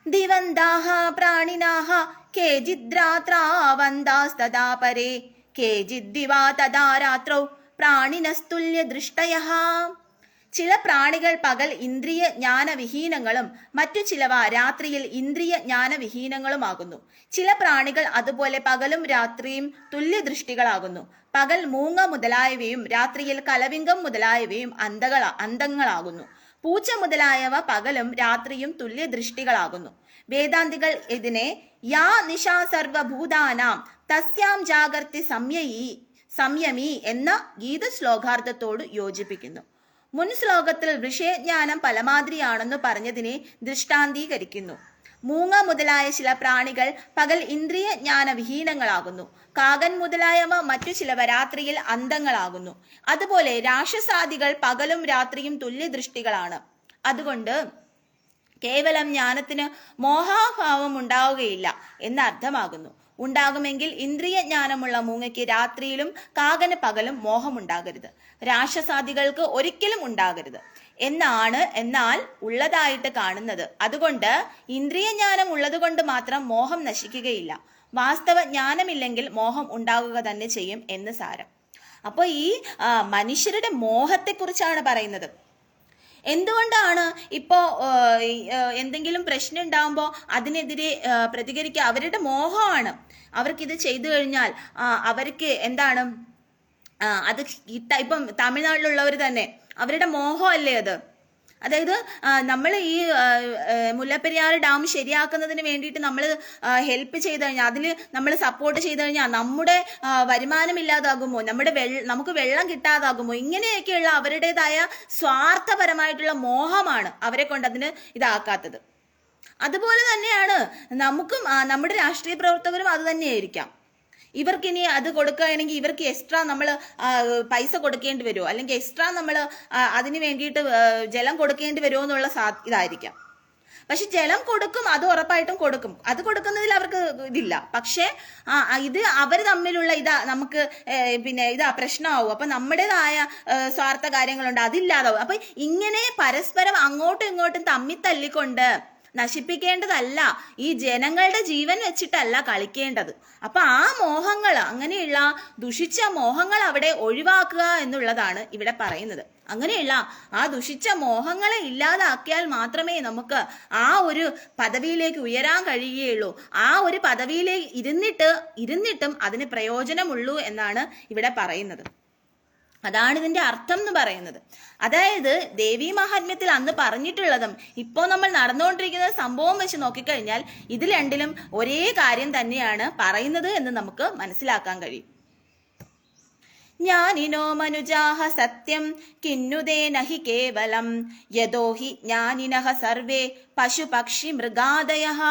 [SPEAKER 1] ദിവന്താഹ പ്രാണിനാഹ കേചിദ്രാത്രാവന്താസ്തദാ പരേ കേചിദ്ദിവാ തദാ രാത്രൗ പ്രാണിനസ്തുല്യ ദൃഷ്ടയഃ. ചില പ്രാണികൾ പകൽ ഇന്ദ്രിയ ജ്ഞാനവിഹീനങ്ങളും മറ്റു ചിലവ രാത്രിയിൽ ഇന്ദ്രിയ ജ്ഞാനവിഹീനങ്ങളുമാകുന്നു. ചില പ്രാണികൾ അതുപോലെ പകലും രാത്രിയും തുല്യദൃഷ്ടികളാകുന്നു. പകൽ മൂങ്ങ മുതലായവയും രാത്രിയിൽ കലവിംഗം മുതലായവയും അന്തങ്ങളാകുന്നു. പൂച്ച മുതലായവ പകലും രാത്രിയും തുല്യദൃഷ്ടികളാകുന്നു. വേദാന്തികൾ ഇതിനെ യാ നിശാ സർവഭൂതാനാം തസ്യാം ജാഗർത്തി സംയമി എന്ന ഗീത ശ്ലോകാർത്ഥത്തോട് യോജിപ്പിക്കുന്നു. മുൻ ശ്ലോകത്തിൽ വിഷയജ്ഞാനം പലമാതിരിയാണെന്ന് പറഞ്ഞതിനെ ദൃഷ്ടാന്തീകരിക്കുന്നു. മൂങ്ങ മുതലായ ചില പ്രാണികൾ പകൽ ഇന്ദ്രിയ ജ്ഞാനവിഹീനങ്ങളാകുന്നു. കാകൻ മുതലായവ മറ്റു ചിലവ രാത്രിയിൽ അന്തങ്ങളാകുന്നു. അതുപോലെ രാക്ഷസാദികൾ പകലും രാത്രിയും തുല്യദൃഷ്ടികളാണ്. അതുകൊണ്ട് കേവലം ജ്ഞാനത്തിന് മോഹാഭാവം ഉണ്ടാവുകയില്ല എന്നർത്ഥമാകുന്നു. ഉണ്ടാകുമെങ്കിൽ ഇന്ദ്രിയ ജ്ഞാനമുള്ള മൂങ്ങയ്ക്ക് രാത്രിയിലും കാകന് പകലും മോഹമുണ്ടാകരുത്. രാക്ഷസാദികൾക്ക് ഒരിക്കലും ഉണ്ടാകരുത് എന്നാൽ ഉള്ളതായിട്ട് കാണുന്നത്. അതുകൊണ്ട് ഇന്ദ്രിയ ജ്ഞാനം ഉള്ളത് കൊണ്ട് മാത്രം മോഹം നശിക്കുകയില്ല. വാസ്തവ ജ്ഞാനമില്ലെങ്കിൽ മോഹം ഉണ്ടാകുക തന്നെ ചെയ്യും എന്ന് സാരം. അപ്പോൾ ഈ മനുഷ്യരുടെ മോഹത്തെക്കുറിച്ചാണ് പറയുന്നത്. എന്തുകൊണ്ടാണ് ഇപ്പോൾ എന്തെങ്കിലും പ്രശ്നം ഉണ്ടാകുമ്പോൾ അതിനെതിരെ പ്രതികരിക്കുക? അവരുടെ മോഹമാണ്. അവർക്കിത് ചെയ്തു കഴിഞ്ഞാൽ അവർക്ക് എന്താണ് അത് ഇപ്പം തമിഴ്നാട്ടിലുള്ളവർ തന്നെ അവരുടെ മോഹമല്ലേ അത്. അതായത് നമ്മൾ ഈ മുല്ലപ്പെരിയാർ ഡാം ശരിയാക്കുന്നതിന് വേണ്ടിയിട്ട് നമ്മൾ ഹെൽപ്പ് ചെയ്ത് കഴിഞ്ഞാൽ, അതിൽ നമ്മൾ സപ്പോർട്ട് ചെയ്ത് കഴിഞ്ഞാൽ നമ്മുടെ വരുമാനം ഇല്ലാതാകുമോ, നമുക്ക് വെള്ളം കിട്ടാതാകുമോ, ഇങ്ങനെയൊക്കെയുള്ള അവരുടേതായ സ്വാർത്ഥപരമായിട്ടുള്ള മോഹമാണ് അവരെ കൊണ്ട് അതിന് ഇതാക്കാത്തത്. അതുപോലെ തന്നെയാണ് നമുക്കും നമ്മുടെ രാഷ്ട്രീയ പ്രവർത്തകരും അത് തന്നെയായിരിക്കാം. ഇവർക്കിനി അത് കൊടുക്കുകയാണെങ്കിൽ ഇവർക്ക് എക്സ്ട്രാ നമ്മൾ പൈസ കൊടുക്കേണ്ടി വരുമോ, അല്ലെങ്കിൽ എക്സ്ട്രാ നമ്മൾ അതിന് വേണ്ടിയിട്ട് ജലം കൊടുക്കേണ്ടി വരുമോ എന്നുള്ള ഇതായിരിക്കാം. പക്ഷെ ജലം കൊടുക്കും, അത് ഉറപ്പായിട്ടും കൊടുക്കും. അത് കൊടുക്കുന്നതിൽ അവർക്ക് ഇതില്ല. പക്ഷെ ഇത് അവർ തമ്മിലുള്ള നമുക്ക് പ്രശ്നമാവും. അപ്പൊ നമ്മുടേതായ സ്വാർത്ഥ കാര്യങ്ങളുണ്ട്, അതില്ലാതാവും. അപ്പൊ ഇങ്ങനെ പരസ്പരം അങ്ങോട്ടും ഇങ്ങോട്ടും തമ്മിൽ തല്ലിക്കൊണ്ട് നശിപ്പിക്കേണ്ടതല്ല, ഈ ജനങ്ങളുടെ ജീവൻ വെച്ചിട്ടല്ല കളിക്കേണ്ടത്. അപ്പൊ ആ മോഹങ്ങൾ, അങ്ങനെയുള്ള ദുഷിച്ച മോഹങ്ങൾ അവിടെ ഒഴിവാക്കുക എന്നുള്ളതാണ് ഇവിടെ പറയുന്നത്. അങ്ങനെയുള്ള ആ ദുഷിച്ച മോഹങ്ങളെ ഇല്ലാതാക്കിയാൽ മാത്രമേ നമുക്ക് ആ ഒരു പദവിയിലേക്ക് ഉയരാൻ കഴിയുകയുള്ളൂ. ആ ഒരു പദവിയിലേക്ക് ഇരുന്നിട്ടും അതിന് പ്രയോജനമുള്ളൂ എന്നാണ് ഇവിടെ പറയുന്നത്. അതാണ് ഇതിന്റെ അർത്ഥം എന്ന് പറയുന്നത്. അതായത് ദേവീ മഹാത്മ്യത്തിൽ അന്ന് പറഞ്ഞിട്ടുള്ളതും ഇപ്പോൾ നമ്മൾ നടന്നുകൊണ്ടിരിക്കുന്ന സംഭവം വെച്ച് നോക്കിക്കഴിഞ്ഞാൽ ഇതിൽ രണ്ടിലും ഒരേ കാര്യം തന്നെയാണ് പറയുന്നത് എന്ന് നമുക്ക് മനസ്സിലാക്കാൻ കഴിയും. ജ്ഞാനിനോ മനുജാഹ സത്യം കിന്നുദേ നഹി കേവലം യദോ ഹി ജ്ഞാനിനഃ സർവേ പശുപക്ഷി മൃഗാദയഃ.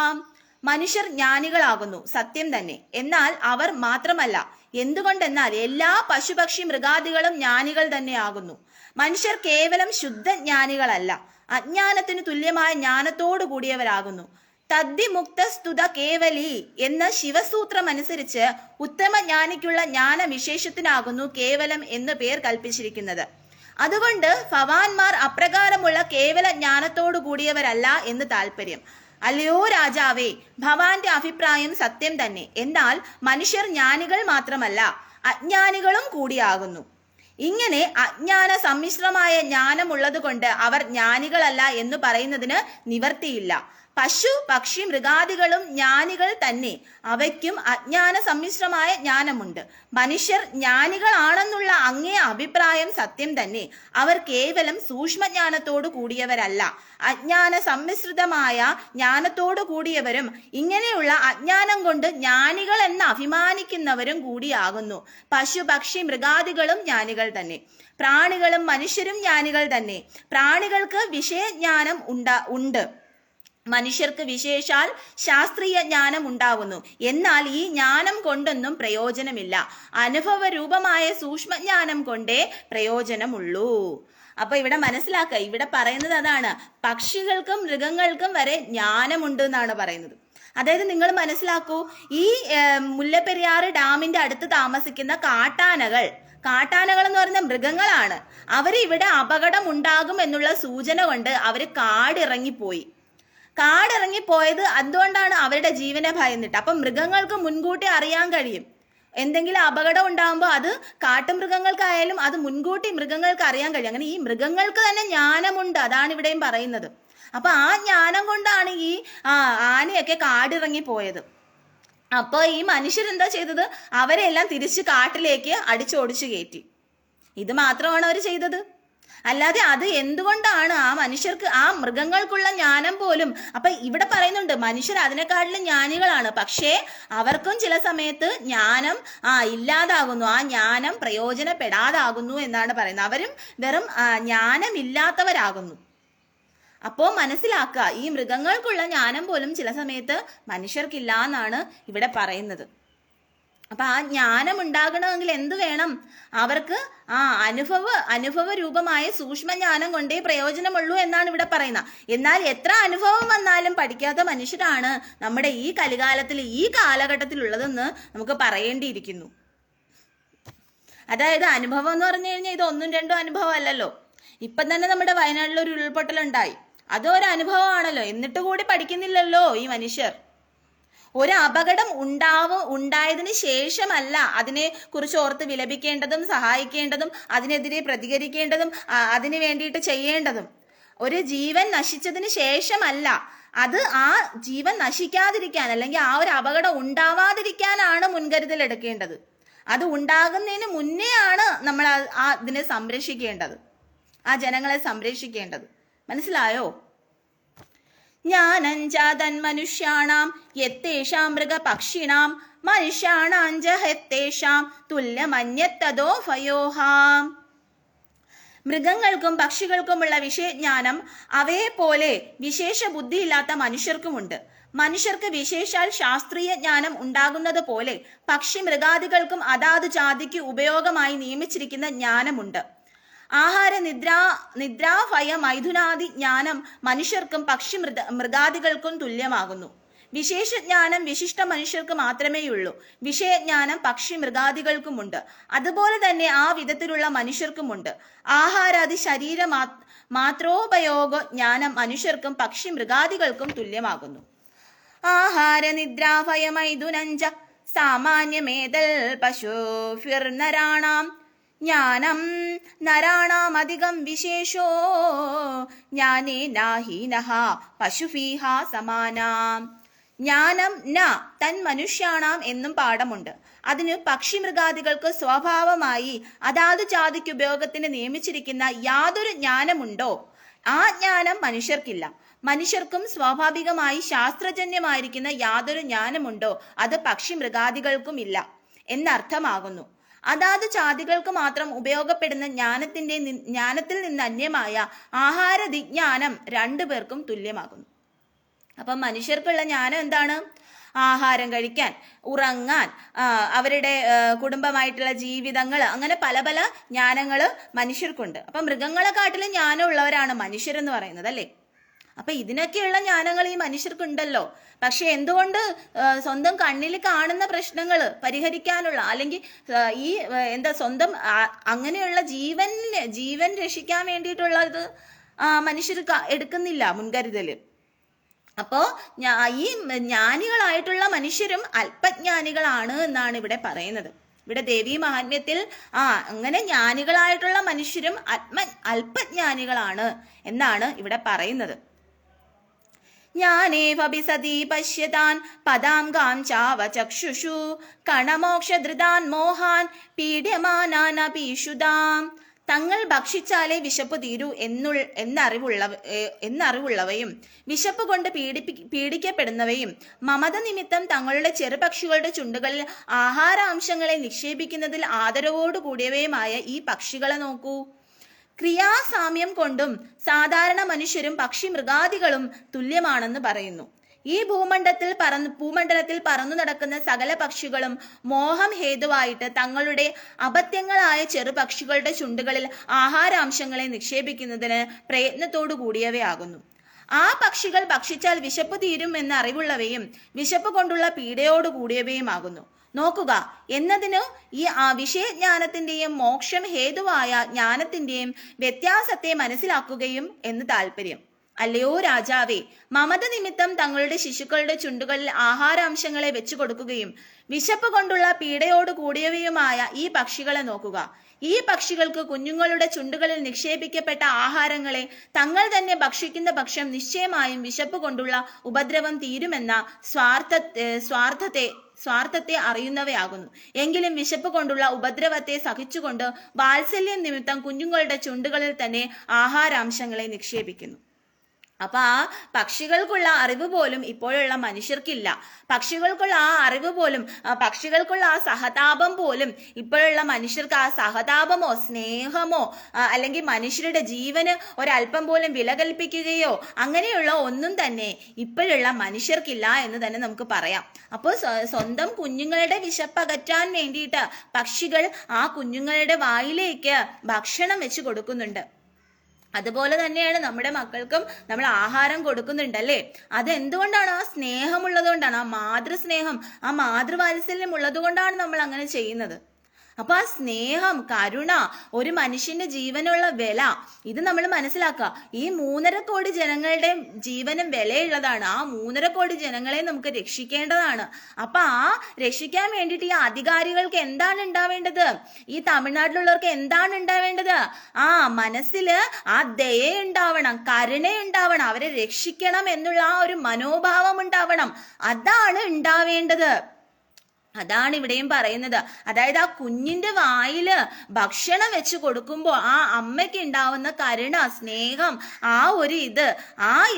[SPEAKER 1] മനുഷ്യർ ജ്ഞാനികളാകുന്നു, സത്യം തന്നെ. എന്നാൽ അവർ മാത്രമല്ല. എന്തുകൊണ്ടെന്നാൽ എല്ലാ പശുപക്ഷി മൃഗാദികളും ജ്ഞാനികൾ തന്നെയാകുന്നു. മനുഷ്യർ കേവലം ശുദ്ധജ്ഞാനികളല്ല, അജ്ഞാനത്തിന് തുല്യമായ ജ്ഞാനത്തോടു കൂടിയവരാകുന്നു. തദ്ദിമുക്ത സ്തുത കേവലി എന്ന ശിവസൂത്രം അനുസരിച്ച് ഉത്തമജ്ഞാനിക്കുള്ള ജ്ഞാനവിശേഷത്തിനാകുന്നു കേവലം എന്ന് പേർ കൽപ്പിച്ചിരിക്കുന്നത്. അതുകൊണ്ട് ഭവാന്മാർ അപ്രകാരമുള്ള കേവല ജ്ഞാനത്തോടു കൂടിയവരല്ല എന്ന് താല്പര്യം. അല്ലയോ രാജാവേ, ഭവാന്റെ അഭിപ്രായം സത്യം തന്നെ. എന്നാൽ മനുഷ്യർ ജ്ഞാനികൾ മാത്രമല്ല, അജ്ഞാനികളും കൂടിയാകുന്നു. ഇങ്ങനെ അജ്ഞാന സമ്മിശ്രമായ ജ്ഞാനമുള്ളത് കൊണ്ട് അവർ ജ്ഞാനികളല്ല എന്ന് പറയുന്നതിന് നിവർത്തിയില്ല. പശു പക്ഷി മൃഗാദികളും ജ്ഞാനികൾ തന്നെ, അവയ്ക്കും അജ്ഞാന സമ്മിശ്രമായ ജ്ഞാനമുണ്ട്. മനുഷ്യർ ജ്ഞാനികളാണെന്നുള്ള അങ്ങേ അഭിപ്രായം സത്യം തന്നെ. അവർ കേവലം സൂക്ഷ്മജ്ഞാനത്തോടു കൂടിയവരല്ല, അജ്ഞാന സമ്മിശ്രിതമായ ജ്ഞാനത്തോടു കൂടിയവരും ഇങ്ങനെയുള്ള അജ്ഞാനം കൊണ്ട് ജ്ഞാനികൾ എന്ന് അഭിമാനിക്കുന്നവരും കൂടിയാകുന്നു. പശു പക്ഷി മൃഗാദികളും ജ്ഞാനികൾ തന്നെ, പ്രാണികളും മനുഷ്യരും ജ്ഞാനികൾ തന്നെ. പ്രാണികൾക്ക് വിഷയജ്ഞാനം ഉണ്ട്, മനുഷ്യർക്ക് വിശേഷാൽ ശാസ്ത്രീയ ജ്ഞാനം ഉണ്ടാവുന്നു. എന്നാൽ ഈ ജ്ഞാനം കൊണ്ടൊന്നും പ്രയോജനമില്ല. അനുഭവരൂപമായ സൂക്ഷ്മജ്ഞാനം കൊണ്ടേ പ്രയോജനമുള്ളൂ. അപ്പൊ ഇവിടെ മനസ്സിലാക്കുക, ഇവിടെ പറയുന്നത് അതാണ്, പക്ഷികൾക്കും മൃഗങ്ങൾക്കും വരെ ജ്ഞാനമുണ്ട് എന്നാണ് പറയുന്നത്. അതായത് നിങ്ങൾ മനസ്സിലാക്കൂ, ഈ മുല്ലപ്പെരിയാറ് ഡാമിന്റെ അടുത്ത് താമസിക്കുന്ന കാട്ടാനകൾ എന്ന് പറയുന്ന മൃഗങ്ങളാണ്. അവര് ഇവിടെ അപകടം ഉണ്ടാകും എന്നുള്ള സൂചന കൊണ്ട് അവര് കാടിറങ്ങിപ്പോയത് എന്തുകൊണ്ടാണ്? അവരുടെ ജീവനെ ഭയന്നിട്ട്. അപ്പം മൃഗങ്ങൾക്ക് മുൻകൂട്ടി അറിയാൻ കഴിയും, എന്തെങ്കിലും അപകടം ഉണ്ടാകുമ്പോൾ അത് കാട്ടുമൃഗങ്ങൾക്കായാലും അത് മുൻകൂട്ടി മൃഗങ്ങൾക്ക് അറിയാൻ കഴിയും. അങ്ങനെ ഈ മൃഗങ്ങൾക്ക് തന്നെ ജ്ഞാനമുണ്ട്, അതാണ് ഇവിടെയും പറയുന്നത്. അപ്പൊ ആ ജ്ഞാനം കൊണ്ടാണ് ഈ ആനയൊക്കെ കാടിറങ്ങിപ്പോയത്. അപ്പോൾ ഈ മനുഷ്യരെന്താ ചെയ്തത്? അവരെല്ലാം തിരിച്ച് കാട്ടിലേക്ക് അടിച്ചോടിച്ചു കയറ്റി. ഇത് മാത്രമാണ് അവർ ചെയ്തത്. അല്ലാതെ അത് എന്തുകൊണ്ടാണ് ആ മനുഷ്യർക്ക്, ആ മൃഗങ്ങൾക്കുള്ള ജ്ഞാനം പോലും. അപ്പൊ ഇവിടെ പറയുന്നുണ്ട് മനുഷ്യർ അതിനെക്കാട്ടിലും ജ്ഞാനികളാണ്, പക്ഷേ അവർക്കും ചില സമയത്ത് ജ്ഞാനം ഇല്ലാതാകുന്നു, ആ ജ്ഞാനം പ്രയോജനപ്പെടാതാകുന്നു എന്നാണ് പറയുന്നത്. അവരും വെറും ജ്ഞാനമില്ലാത്തവരാകുന്നു. അപ്പോ മനസ്സിലാക്കുക, ഈ മൃഗങ്ങൾക്കുള്ള ജ്ഞാനം പോലും ചില സമയത്ത് മനുഷ്യർക്കില്ല എന്നാണ് ഇവിടെ പറയുന്നത്. അപ്പൊ ആ ജ്ഞാനം ഉണ്ടാകണമെങ്കിൽ എന്ത് വേണം? അവർക്ക് അനുഭവ രൂപമായ സൂക്ഷ്മജ്ഞാനം കൊണ്ടേ പ്രയോജനമുള്ളൂ എന്നാണ് ഇവിടെ പറയുന്നത്. എന്നാൽ എത്ര അനുഭവം വന്നാലും പഠിക്കാത്ത മനുഷ്യരാണ് നമ്മുടെ ഈ കലികാലത്തിൽ, ഈ കാലഘട്ടത്തിലുള്ളതെന്ന് നമുക്ക് പറയേണ്ടിയിരിക്കുന്നു. അതായത് അനുഭവം എന്ന് പറഞ്ഞു കഴിഞ്ഞാൽ ഇത് 1 2 അനുഭവം അല്ലല്ലോ. ഇപ്പം തന്നെ നമ്മുടെ വയനാട്ടിൽ ഒരു ഉരുൾപൊട്ടലുണ്ടായി, അതൊരു അനുഭവമാണല്ലോ. എന്നിട്ട് കൂടി പഠിക്കുന്നില്ലല്ലോ ഈ മനുഷ്യർ. ഒരു അപകടം ഉണ്ടായതിനു ശേഷമല്ല അതിനെ കുറിച്ച് ഓർത്ത് വിലപിക്കേണ്ടതും സഹായിക്കേണ്ടതും അതിനെതിരെ പ്രതികരിക്കേണ്ടതും അതിനു വേണ്ടിയിട്ട് ചെയ്യേണ്ടതും. ഒരു ജീവൻ നശിച്ചതിന് ശേഷമല്ല, അത് ആ ജീവൻ നശിക്കാതിരിക്കാൻ അല്ലെങ്കിൽ ആ ഒരു അപകടം ഉണ്ടാവാതിരിക്കാനാണ് മുൻകരുതൽ എടുക്കേണ്ടത്. അത് ഉണ്ടാകുന്നതിന് മുന്നേ ആണ് നമ്മൾ ഇതിനെ സംരക്ഷിക്കേണ്ടത്, ആ ജനങ്ങളെ സംരക്ഷിക്കേണ്ടത്. മനസ്സിലായോ? ജ്ഞാനഞ്ചാതൻ മനുഷ്യാണാം യത്തേഷാം മൃഗപക്ഷിണാം മനുഷ്യാണാഞ്ച ഹത്തേഷാം തുല്യമന്യത്തതോ ഭയോഹാം. മൃഗങ്ങൾക്കും പക്ഷികൾക്കുമുള്ള വിഷയജ്ഞാനം അവയെ പോലെ വിശേഷ ബുദ്ധിയില്ലാത്ത മനുഷ്യർക്കുമുണ്ട്. മനുഷ്യർക്ക് വിശേഷാൽ ശാസ്ത്രീയ ജ്ഞാനം ഉണ്ടാകുന്നത് പോലെ പക്ഷി മൃഗാദികൾക്കും അതാത് ജാതിക്ക് ഉപയോഗമായി നിയമിച്ചിരിക്കുന്ന ജ്ഞാനമുണ്ട്. ആഹാര നിദ്രാഭയ മൈഥുനാദി ജ്ഞാനം മനുഷ്യർക്കും പക്ഷി മൃഗാദികൾക്കും തുല്യമാകുന്നു. വിശേഷജ്ഞാനം വിശിഷ്ട മനുഷ്യർക്ക് മാത്രമേയുള്ളൂ. വിഷയജ്ഞാനം പക്ഷി മൃഗാദികൾക്കുമുണ്ട്. അതുപോലെ തന്നെ ആ വിധത്തിലുള്ള മനുഷ്യർക്കുമുണ്ട്. ആഹാരാദി ശരീര മാത്രോപയോഗ ജ്ഞാനം മനുഷ്യർക്കും പക്ഷി മൃഗാദികൾക്കും തുല്യമാകുന്നു. ആഹാര നിദ്രാഭയമൈതുനഞ്ച സാമാന്യമേതൽ പശുഭിർനരാണാം ജ്ഞാനം നരാണാമധികം വിശേഷോ ജ്ഞാനേനാഹീനഃ പശുഭിഃ സമാനാം. ജ്ഞാനം ന തൻ മനുഷ്യാണാം എന്നും പാഠമുണ്ട്. അതിന് പക്ഷി മൃഗാദികൾക്ക് സ്വഭാവമായി അതാതു ജാതിക്ക് ഉപയോഗത്തിന് നിയമിച്ചിരിക്കുന്ന യാതൊരു ജ്ഞാനമുണ്ടോ ആ ജ്ഞാനം മനുഷ്യർക്കില്ല. മനുഷ്യർക്കും സ്വാഭാവികമായി ശാസ്ത്രജന്യമായിരിക്കുന്ന യാതൊരു ജ്ഞാനമുണ്ടോ അത് പക്ഷി മൃഗാദികൾക്കും ഇല്ല എന്നർത്ഥമാകുന്നു. അതാത് ജാതികൾക്ക് മാത്രം ഉപയോഗപ്പെടുന്ന ജ്ഞാനത്തിൽ നിന്ന് അന്യമായ ആഹാരദിജ്ഞാനം രണ്ടുപേർക്കും തുല്യമാകുന്നു. അപ്പം മനുഷ്യർക്കുള്ള ജ്ഞാനം എന്താണ്? ആഹാരം കഴിക്കാൻ, ഉറങ്ങാൻ, അവരുടെ കുടുംബമായിട്ടുള്ള ജീവിതങ്ങൾ, അങ്ങനെ പല പല ജ്ഞാനങ്ങൾ മനുഷ്യർക്കുണ്ട്. അപ്പം മൃഗങ്ങളെക്കാട്ടിലും ജ്ഞാനമുള്ളവരാണ് മനുഷ്യരെന്ന് പറയുന്നത് അല്ലേ. അപ്പൊ ഇതിനൊക്കെയുള്ള ജ്ഞാനങ്ങൾ ഈ മനുഷ്യർക്കുണ്ടല്ലോ. പക്ഷെ എന്തുകൊണ്ട് സ്വന്തം കണ്ണിൽ കാണുന്ന പ്രശ്നങ്ങൾ പരിഹരിക്കാനുള്ള അല്ലെങ്കിൽ ഈ സ്വന്തം അങ്ങനെയുള്ള ജീവൻ രക്ഷിക്കാൻ വേണ്ടിയിട്ടുള്ളത് മനുഷ്യർ എടുക്കുന്നില്ല മുൻകരുതല്. അപ്പോ ഈ ജ്ഞാനികളായിട്ടുള്ള മനുഷ്യരും അല്പജ്ഞാനികളാണ് എന്നാണ് ഇവിടെ പറയുന്നത്. ഇവിടെ ദേവീ മഹാത്മ്യത്തിൽ അങ്ങനെ ജ്ഞാനികളായിട്ടുള്ള മനുഷ്യരും അല്പജ്ഞാനികളാണ് എന്നാണ് ഇവിടെ പറയുന്നത്. ജ്ഞാനേവപി സതി പശ്യതാൻ പദാംഗാം ചാവ ചക്ഷുഷു കണമോക്ഷധൃതാൻ മോഹാൻ പീഡ്യമാനാനപീഷുതാം. തങ്ങൾ ഭക്ഷിച്ചാലേ വിശപ്പ് തീരൂ എന്നറിവുള്ളവയും വിശപ്പ് കൊണ്ട് പീഡിക്കപ്പെടുന്നവയും മമത നിമിത്തം തങ്ങളുടെ ചെറുപക്ഷികളുടെ ചുണ്ടുകളിൽ ആഹാരാംശങ്ങളെ നിക്ഷേപിക്കുന്നതിൽ ആദരവോടു കൂടിയവയുമായ ഈ പക്ഷികളെ നോക്കൂ. ക്രിയാസാമ്യം കൊണ്ടും സാധാരണ മനുഷ്യരും പക്ഷി മൃഗാദികളും തുല്യമാണെന്ന് പറയുന്നു. ഈ ഭൂമണ്ഡലത്തിൽ പറന്നു നടക്കുന്ന സകല പക്ഷികളും മോഹം ഹേതുവായിട്ട് തങ്ങളുടെ അപത്യങ്ങളായ ചെറുപക്ഷികളുടെ ചുണ്ടുകളിൽ ആഹാരാംശങ്ങളെ നിക്ഷേപിക്കുന്നതിന് പ്രയത്നത്തോടു കൂടിയവയാകുന്നു. ആ പക്ഷികൾ ഭക്ഷിച്ചാൽ വിശപ്പ് തീരും എന്ന അറിവുള്ളവയും വിശപ്പ് കൊണ്ടുള്ള പീഡയോടു കൂടിയവയുമാകുന്നു. നോക്കുക എന്നതിന് ഈ വിഷയജ്ഞാനത്തിന്റെയും മോക്ഷം ഹേതുവായ ജ്ഞാനത്തിന്റെയും വ്യത്യാസത്തെ മനസ്സിലാക്കുകയും എന്ന് താല്പര്യം. അല്ലയോ രാജാവേ, മമത നിമിത്തം തങ്ങളുടെ ശിശുക്കളുടെ ചുണ്ടുകളിൽ ആഹാരാംശങ്ങളെ വെച്ചു കൊടുക്കുകയും വിശപ്പ് കൊണ്ടുള്ള പീഡയോട് കൂടിയവയുമായ ഈ പക്ഷികളെ നോക്കുക. ഈ പക്ഷികൾക്ക് കുഞ്ഞുങ്ങളുടെ ചുണ്ടുകളിൽ നിക്ഷേപിക്കപ്പെട്ട ആഹാരങ്ങളെ തങ്ങൾ തന്നെ ഭക്ഷിക്കുന്ന പക്ഷം നിശ്ചയമായും വിശപ്പ് കൊണ്ടുള്ള ഉപദ്രവം തീരുമെന്ന സ്വാർത്ഥത്തെ അറിയുന്നവയാകുന്നു. എങ്കിലും വിശപ്പ് കൊണ്ടുള്ള ഉപദ്രവത്തെ സഹിച്ചുകൊണ്ട് വാത്സല്യം നിമിത്തം കുഞ്ഞുങ്ങളുടെ ചുണ്ടുകളിൽ തന്നെ ആഹാരാംശങ്ങളെ നിക്ഷേപിക്കുന്നു. അപ്പൊ ആ പക്ഷികൾക്കുള്ള അറിവ് പോലും ഇപ്പോഴുള്ള മനുഷ്യർക്കില്ല. പക്ഷികൾക്കുള്ള ആ അറിവ് പോലും പക്ഷികൾക്കുള്ള ആ സഹതാപം പോലും ഇപ്പോഴുള്ള മനുഷ്യർക്ക് ആ സഹതാപമോ സ്നേഹമോ അല്ലെങ്കിൽ മനുഷ്യരുടെ ജീവന് ഒരല്പം പോലും വില കൽപ്പിക്കുകയോ അങ്ങനെയുള്ള ഒന്നും തന്നെ ഇപ്പോഴുള്ള മനുഷ്യർക്കില്ല എന്ന് തന്നെ നമുക്ക് പറയാം. അപ്പോൾ സ്വന്തം കുഞ്ഞുങ്ങളുടെ വിശപ്പകറ്റാൻ വേണ്ടിയിട്ട് പക്ഷികൾ ആ കുഞ്ഞുങ്ങളുടെ വായിലേക്ക് ഭക്ഷണം വെച്ച് കൊടുക്കുന്നുണ്ട്. അതുപോലെ തന്നെയാണ് നമ്മുടെ മക്കൾക്കും നമ്മൾ ആഹാരം കൊടുക്കുന്നുണ്ടല്ലേ. അതെന്തുകൊണ്ടാണ്? ആ സ്നേഹമുള്ളത് കൊണ്ടാണ്, ആ മാതൃസ്നേഹം, ആ മാതൃവാത്സല്യം ഉള്ളത് കൊണ്ടാണ് നമ്മൾ അങ്ങനെ ചെയ്യുന്നത്. അപ്പൊ ആ സ്നേഹം, കരുണ, ഒരു മനുഷ്യന്റെ ജീവനുള്ള വില, ഇത് നമ്മൾ മനസ്സിലാക്കുക. ഈ 3.5 കോടി ജനങ്ങളുടെ ജീവനും വിലയുള്ളതാണ്. ആ 3.5 കോടി ജനങ്ങളെ നമുക്ക് രക്ഷിക്കേണ്ടതാണ്. അപ്പൊ ആ രക്ഷിക്കാൻ വേണ്ടിയിട്ട് ഈ അധികാരികൾക്ക് എന്താണ് ഉണ്ടാവേണ്ടത്? ഈ തമിഴ്നാട്ടിലുള്ളവർക്ക് എന്താണ് ഉണ്ടാവേണ്ടത്? ആ മനസ്സില് ആ ദയ ഉണ്ടാവണം, കരുണ ഉണ്ടാവണം, അവരെ രക്ഷിക്കണം എന്നുള്ള ആ ഒരു മനോഭാവം ഉണ്ടാവണം. അതാണ് ഉണ്ടാവേണ്ടത്. അതാണ് ഇവിടെയും പറയുന്നത്. അതായത് ആ കുഞ്ഞിന്റെ വായില് ഭക്ഷണം വെച്ച് കൊടുക്കുമ്പോൾ ആ അമ്മയ്ക്ക് ഉണ്ടാവുന്ന കരുണ, സ്നേഹം, ആ ഒരു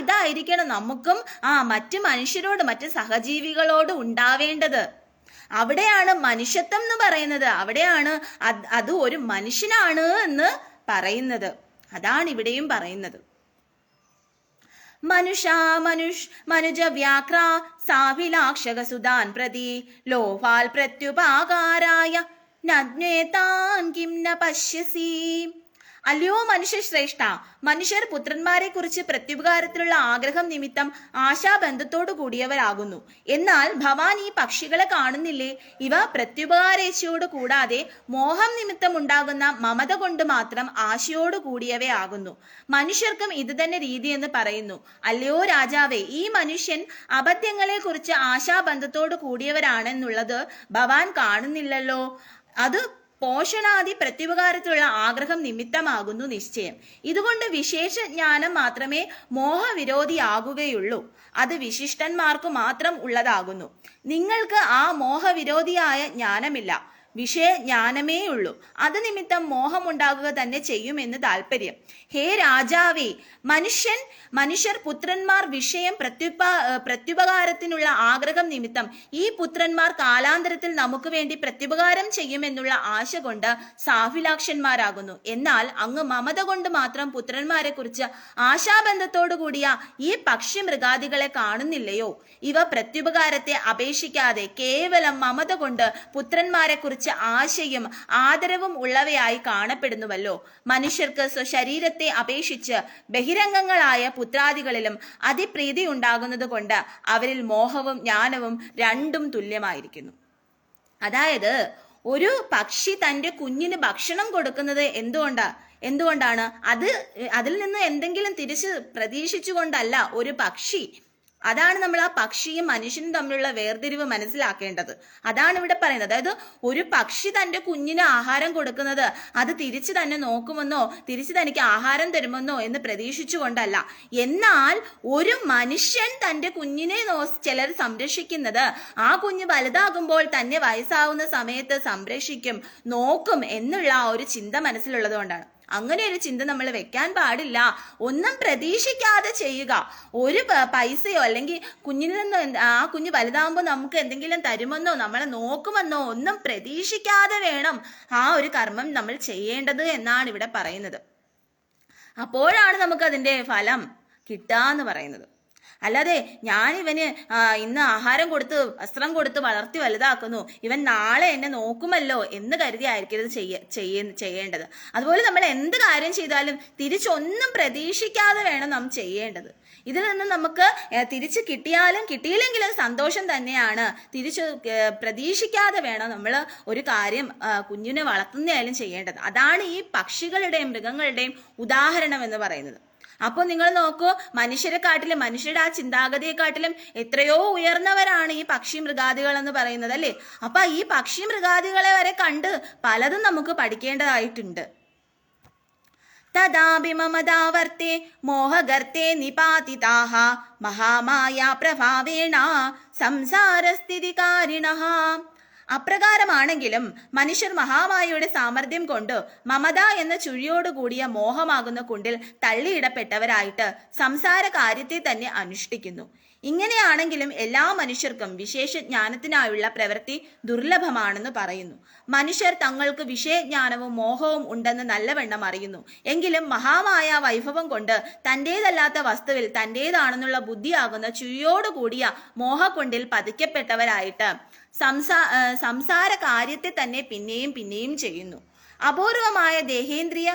[SPEAKER 1] ഇതായിരിക്കണം നമുക്കും മറ്റു മനുഷ്യരോട്, മറ്റു സഹജീവികളോട് ഉണ്ടാവേണ്ടത്. അവിടെയാണ് മനുഷ്യത്വം എന്ന് പറയുന്നത്. അവിടെയാണ് അത് ഒരു മനുഷ്യനാണ് എന്ന് പറയുന്നത്. അതാണ് ഇവിടെയും പറയുന്നത്. മനുജ വ്യാക്ര സാഭിലാക്ഷകസുതാൻ പ്രതി ലോഭാൽ പ്രത്യുപാകാരായ നജ്ഞേതാൻ കിം ന പശ്യസി. അല്ലയോ മനുഷ്യ ശ്രേഷ്ഠ, മനുഷ്യർ പുത്രന്മാരെ കുറിച്ച് പ്രത്യുപകാരത്തിലുള്ള ആഗ്രഹം നിമിത്തം ആശാബന്ധത്തോടു കൂടിയവരാകുന്നു. എന്നാൽ ഭവാൻ ഈ പക്ഷികളെ കാണുന്നില്ലേ? ഇവ പ്രത്യുപകാരേച്ഛയോട് കൂടാതെ മോഹം നിമിത്തം ഉണ്ടാകുന്ന മമത കൊണ്ട് മാത്രം ആശയോട് കൂടിയവയാകുന്നു. മനുഷ്യർക്കും ഇത് തന്നെ രീതി എന്ന് പറയുന്നു. അല്ലയോ രാജാവേ, ഈ മനുഷ്യൻ അബദ്ധങ്ങളെ കുറിച്ച് ആശാബന്ധത്തോട് കൂടിയവരാണെന്നുള്ളത് ഭവാൻ കാണുന്നില്ലല്ലോ. അത് പോഷണാദി പ്രത്യുപകാരത്തിലുള്ള ആഗ്രഹം നിമിത്തമാകുന്നു നിശ്ചയം. ഇതുകൊണ്ട് വിശേഷ ജ്ഞാനം മാത്രമേ മോഹവിരോധിയാകുകയുള്ളൂ. അത് വിശിഷ്ടന്മാർക്കു മാത്രം ഉള്ളതാകുന്നു. നിങ്ങൾക്ക് ആ മോഹവിരോധിയായ ജ്ഞാനമില്ല, വിഷയജ്ഞാനമേ ഉള്ളൂ. അത് നിമിത്തം മോഹമുണ്ടാകുക തന്നെ ചെയ്യുമെന്ന് താല്പര്യം. ഹേ രാജാവേ, മനുഷ്യർ പുത്രന്മാർ വിഷയം പ്രത്യുപകാരത്തിനുള്ള ആഗ്രഹം നിമിത്തം ഈ പുത്രന്മാർ കാലാന്തരത്തിൽ നമുക്ക് വേണ്ടി പ്രത്യുപകാരം ചെയ്യുമെന്നുള്ള ആശ കൊണ്ട് സാഫിലാക്ഷന്മാരാകുന്നു. എന്നാൽ അങ്ങ് മമത കൊണ്ട് മാത്രം പുത്രന്മാരെ കുറിച്ച് ആശാബന്ധത്തോടു കൂടിയ ഈ പക്ഷി മൃഗാദികളെ കാണുന്നില്ലയോ? ഇവ പ്രത്യുപകാരത്തെ അപേക്ഷിക്കാതെ കേവലം മമത കൊണ്ട് പുത്രന്മാരെ കുറിച്ച് ആശയും ആദരവും ഉള്ളവയായി കാണപ്പെടുന്നുവല്ലോ. മനുഷ്യർക്ക് സ്വശരീരത്തെ അപേക്ഷിച്ച് ബഹിരംഗങ്ങളായ പുത്രാദികളിലും അതിപ്രീതി ഉണ്ടാകുന്നത് കൊണ്ട് അവരിൽ മോഹവും ജ്ഞാനവും രണ്ടും തുല്യമായിരിക്കുന്നു. അതായത് ഒരു പക്ഷി തൻ്റെ കുഞ്ഞിന് ഭക്ഷണം കൊടുക്കുന്നത് എന്തുകൊണ്ടാണ്? അതിൽ നിന്ന് എന്തെങ്കിലും തിരിച്ച് പ്രതീക്ഷിച്ചുകൊണ്ടല്ല ഒരു പക്ഷി. അതാണ് നമ്മൾ ആ പക്ഷിയും മനുഷ്യനും തമ്മിലുള്ള വേർതിരിവ് മനസ്സിലാക്കേണ്ടത്. അതാണ് ഇവിടെ പറയുന്നത്. അതായത് ഒരു പക്ഷി തൻ്റെ കുഞ്ഞിന് ആഹാരം കൊടുക്കുന്നത് അത് തിരിച്ചു തന്നെ നോക്കുമെന്നോ തിരിച്ചു തനിക്ക് ആഹാരം തരുമെന്നോ എന്ന് പ്രതീക്ഷിച്ചുകൊണ്ടല്ല. എന്നാൽ ഒരു മനുഷ്യൻ തൻ്റെ കുഞ്ഞിനെ ചിലർ സംരക്ഷിക്കുന്നത് ആ കുഞ്ഞ് വലുതാകുമ്പോൾ തന്നെ വയസ്സാവുന്ന സമയത്ത് സംരക്ഷിക്കും, നോക്കും എന്നുള്ള ആ ഒരു ചിന്ത മനസ്സിലുള്ളത് കൊണ്ടാണ്. അങ്ങനെ ഒരു ചിന്ത നമ്മൾ വെക്കാൻ പാടില്ല. ഒന്നും പ്രതീക്ഷിക്കാതെ ചെയ്യുക. ഒരു പൈസയോ അല്ലെങ്കിൽ കുഞ്ഞിൽ നിന്ന് ആ കുഞ്ഞ് വലുതാകുമ്പോൾ നമുക്ക് എന്തെങ്കിലും തരുമെന്നോ നമ്മളെ നോക്കുമെന്നോ ഒന്നും പ്രതീക്ഷിക്കാതെ വേണം ആ ഒരു കർമ്മം നമ്മൾ ചെയ്യേണ്ടത് എന്നാണ് ഇവിടെ പറയുന്നത്. അപ്പോഴാണ് നമുക്കതിൻ്റെ ഫലം കിട്ടാന്ന് പറയുന്നത്. അല്ലാതെ ഞാൻ ഇവന് ഇന്ന് ആഹാരം കൊടുത്ത് വസ്ത്രം കൊടുത്ത് വളർത്തി വലുതാക്കുന്നു, ഇവൻ നാളെ എന്നെ നോക്കുമല്ലോ എന്ന് കരുതി ആയിരിക്കരുത് ചെയ്യേണ്ടത്. അതുപോലെ നമ്മൾ എന്ത് കാര്യം ചെയ്താലും തിരിച്ചൊന്നും പ്രതീക്ഷിക്കാതെ വേണം നാം ചെയ്യേണ്ടത്. ഇതിൽ നിന്ന് നമുക്ക് തിരിച്ച് കിട്ടിയാലും കിട്ടിയില്ലെങ്കിലും സന്തോഷം തന്നെയാണ്. തിരിച്ച് പ്രതീക്ഷിക്കാതെ വേണം നമ്മൾ ഒരു കാര്യം കുഞ്ഞിനെ വളർത്തുന്നതായാലും ചെയ്യേണ്ടത്. അതാണ് ഈ പക്ഷികളുടെയും മൃഗങ്ങളുടെയും ഉദാഹരണം എന്ന് പറയുന്നത്. അപ്പോൾ നിങ്ങൾ നോക്കൂ, മനുഷ്യരുടെ ആ ചിന്താഗതിയെക്കാട്ടിലും എത്രയോ ഉയർന്നവരാണ് ഈ പക്ഷി മൃഗാദികൾ എന്ന് പറയുന്നത് അല്ലേ. അപ്പൊ ഈ പക്ഷി മൃഗാദികളെ വരെ കണ്ട് പലതും നമുക്ക് പഠിക്കേണ്ടതായിട്ടുണ്ട്. തദാപി മമതാവർത്തേ മോഹഗർത്തേ നിപാതിതാഃ മഹാമായ പ്രഭാവേണ സംസാരസ്ഥിതികാരിണഃ. അപ്രകാരമാണെങ്കിലും മനുഷ്യർ മഹാമായയുടെ സാമർഥ്യം കൊണ്ട് മമത എന്ന ചുഴിയോടുകൂടിയ മോഹമാകുന്ന കുണ്ടിൽ തള്ളിയിടപ്പെട്ടവരായിട്ട് സംസാര കാര്യത്തെ തന്നെ അനുഷ്ഠിക്കുന്നു. ഇങ്ങനെയാണെങ്കിലും എല്ലാ മനുഷ്യർക്കും വിശേഷ ജ്ഞാനത്തിനായുള്ള പ്രവൃത്തി ദുർലഭമാണെന്ന് പറയുന്നു. മനുഷ്യർ തങ്ങൾക്ക് വിഷയജ്ഞാനവും മോഹവും ഉണ്ടെന്ന് നല്ലവണ്ണം അറിയുന്നു. എങ്കിലും മഹാമായ വൈഭവം കൊണ്ട് തൻ്റേതല്ലാത്ത വസ്തുവിൽ തൻ്റേതാണെന്നുള്ള ബുദ്ധിയാകുന്ന ചുഴിയോടുകൂടിയ മോഹക്കൊണ്ടിൽ പതിക്കപ്പെട്ടവരായിട്ട് സംസാര കാര്യത്തെ തന്നെ പിന്നെയും ചെയ്യുന്നു. അപൂർവമായ ദേഹേന്ദ്രിയ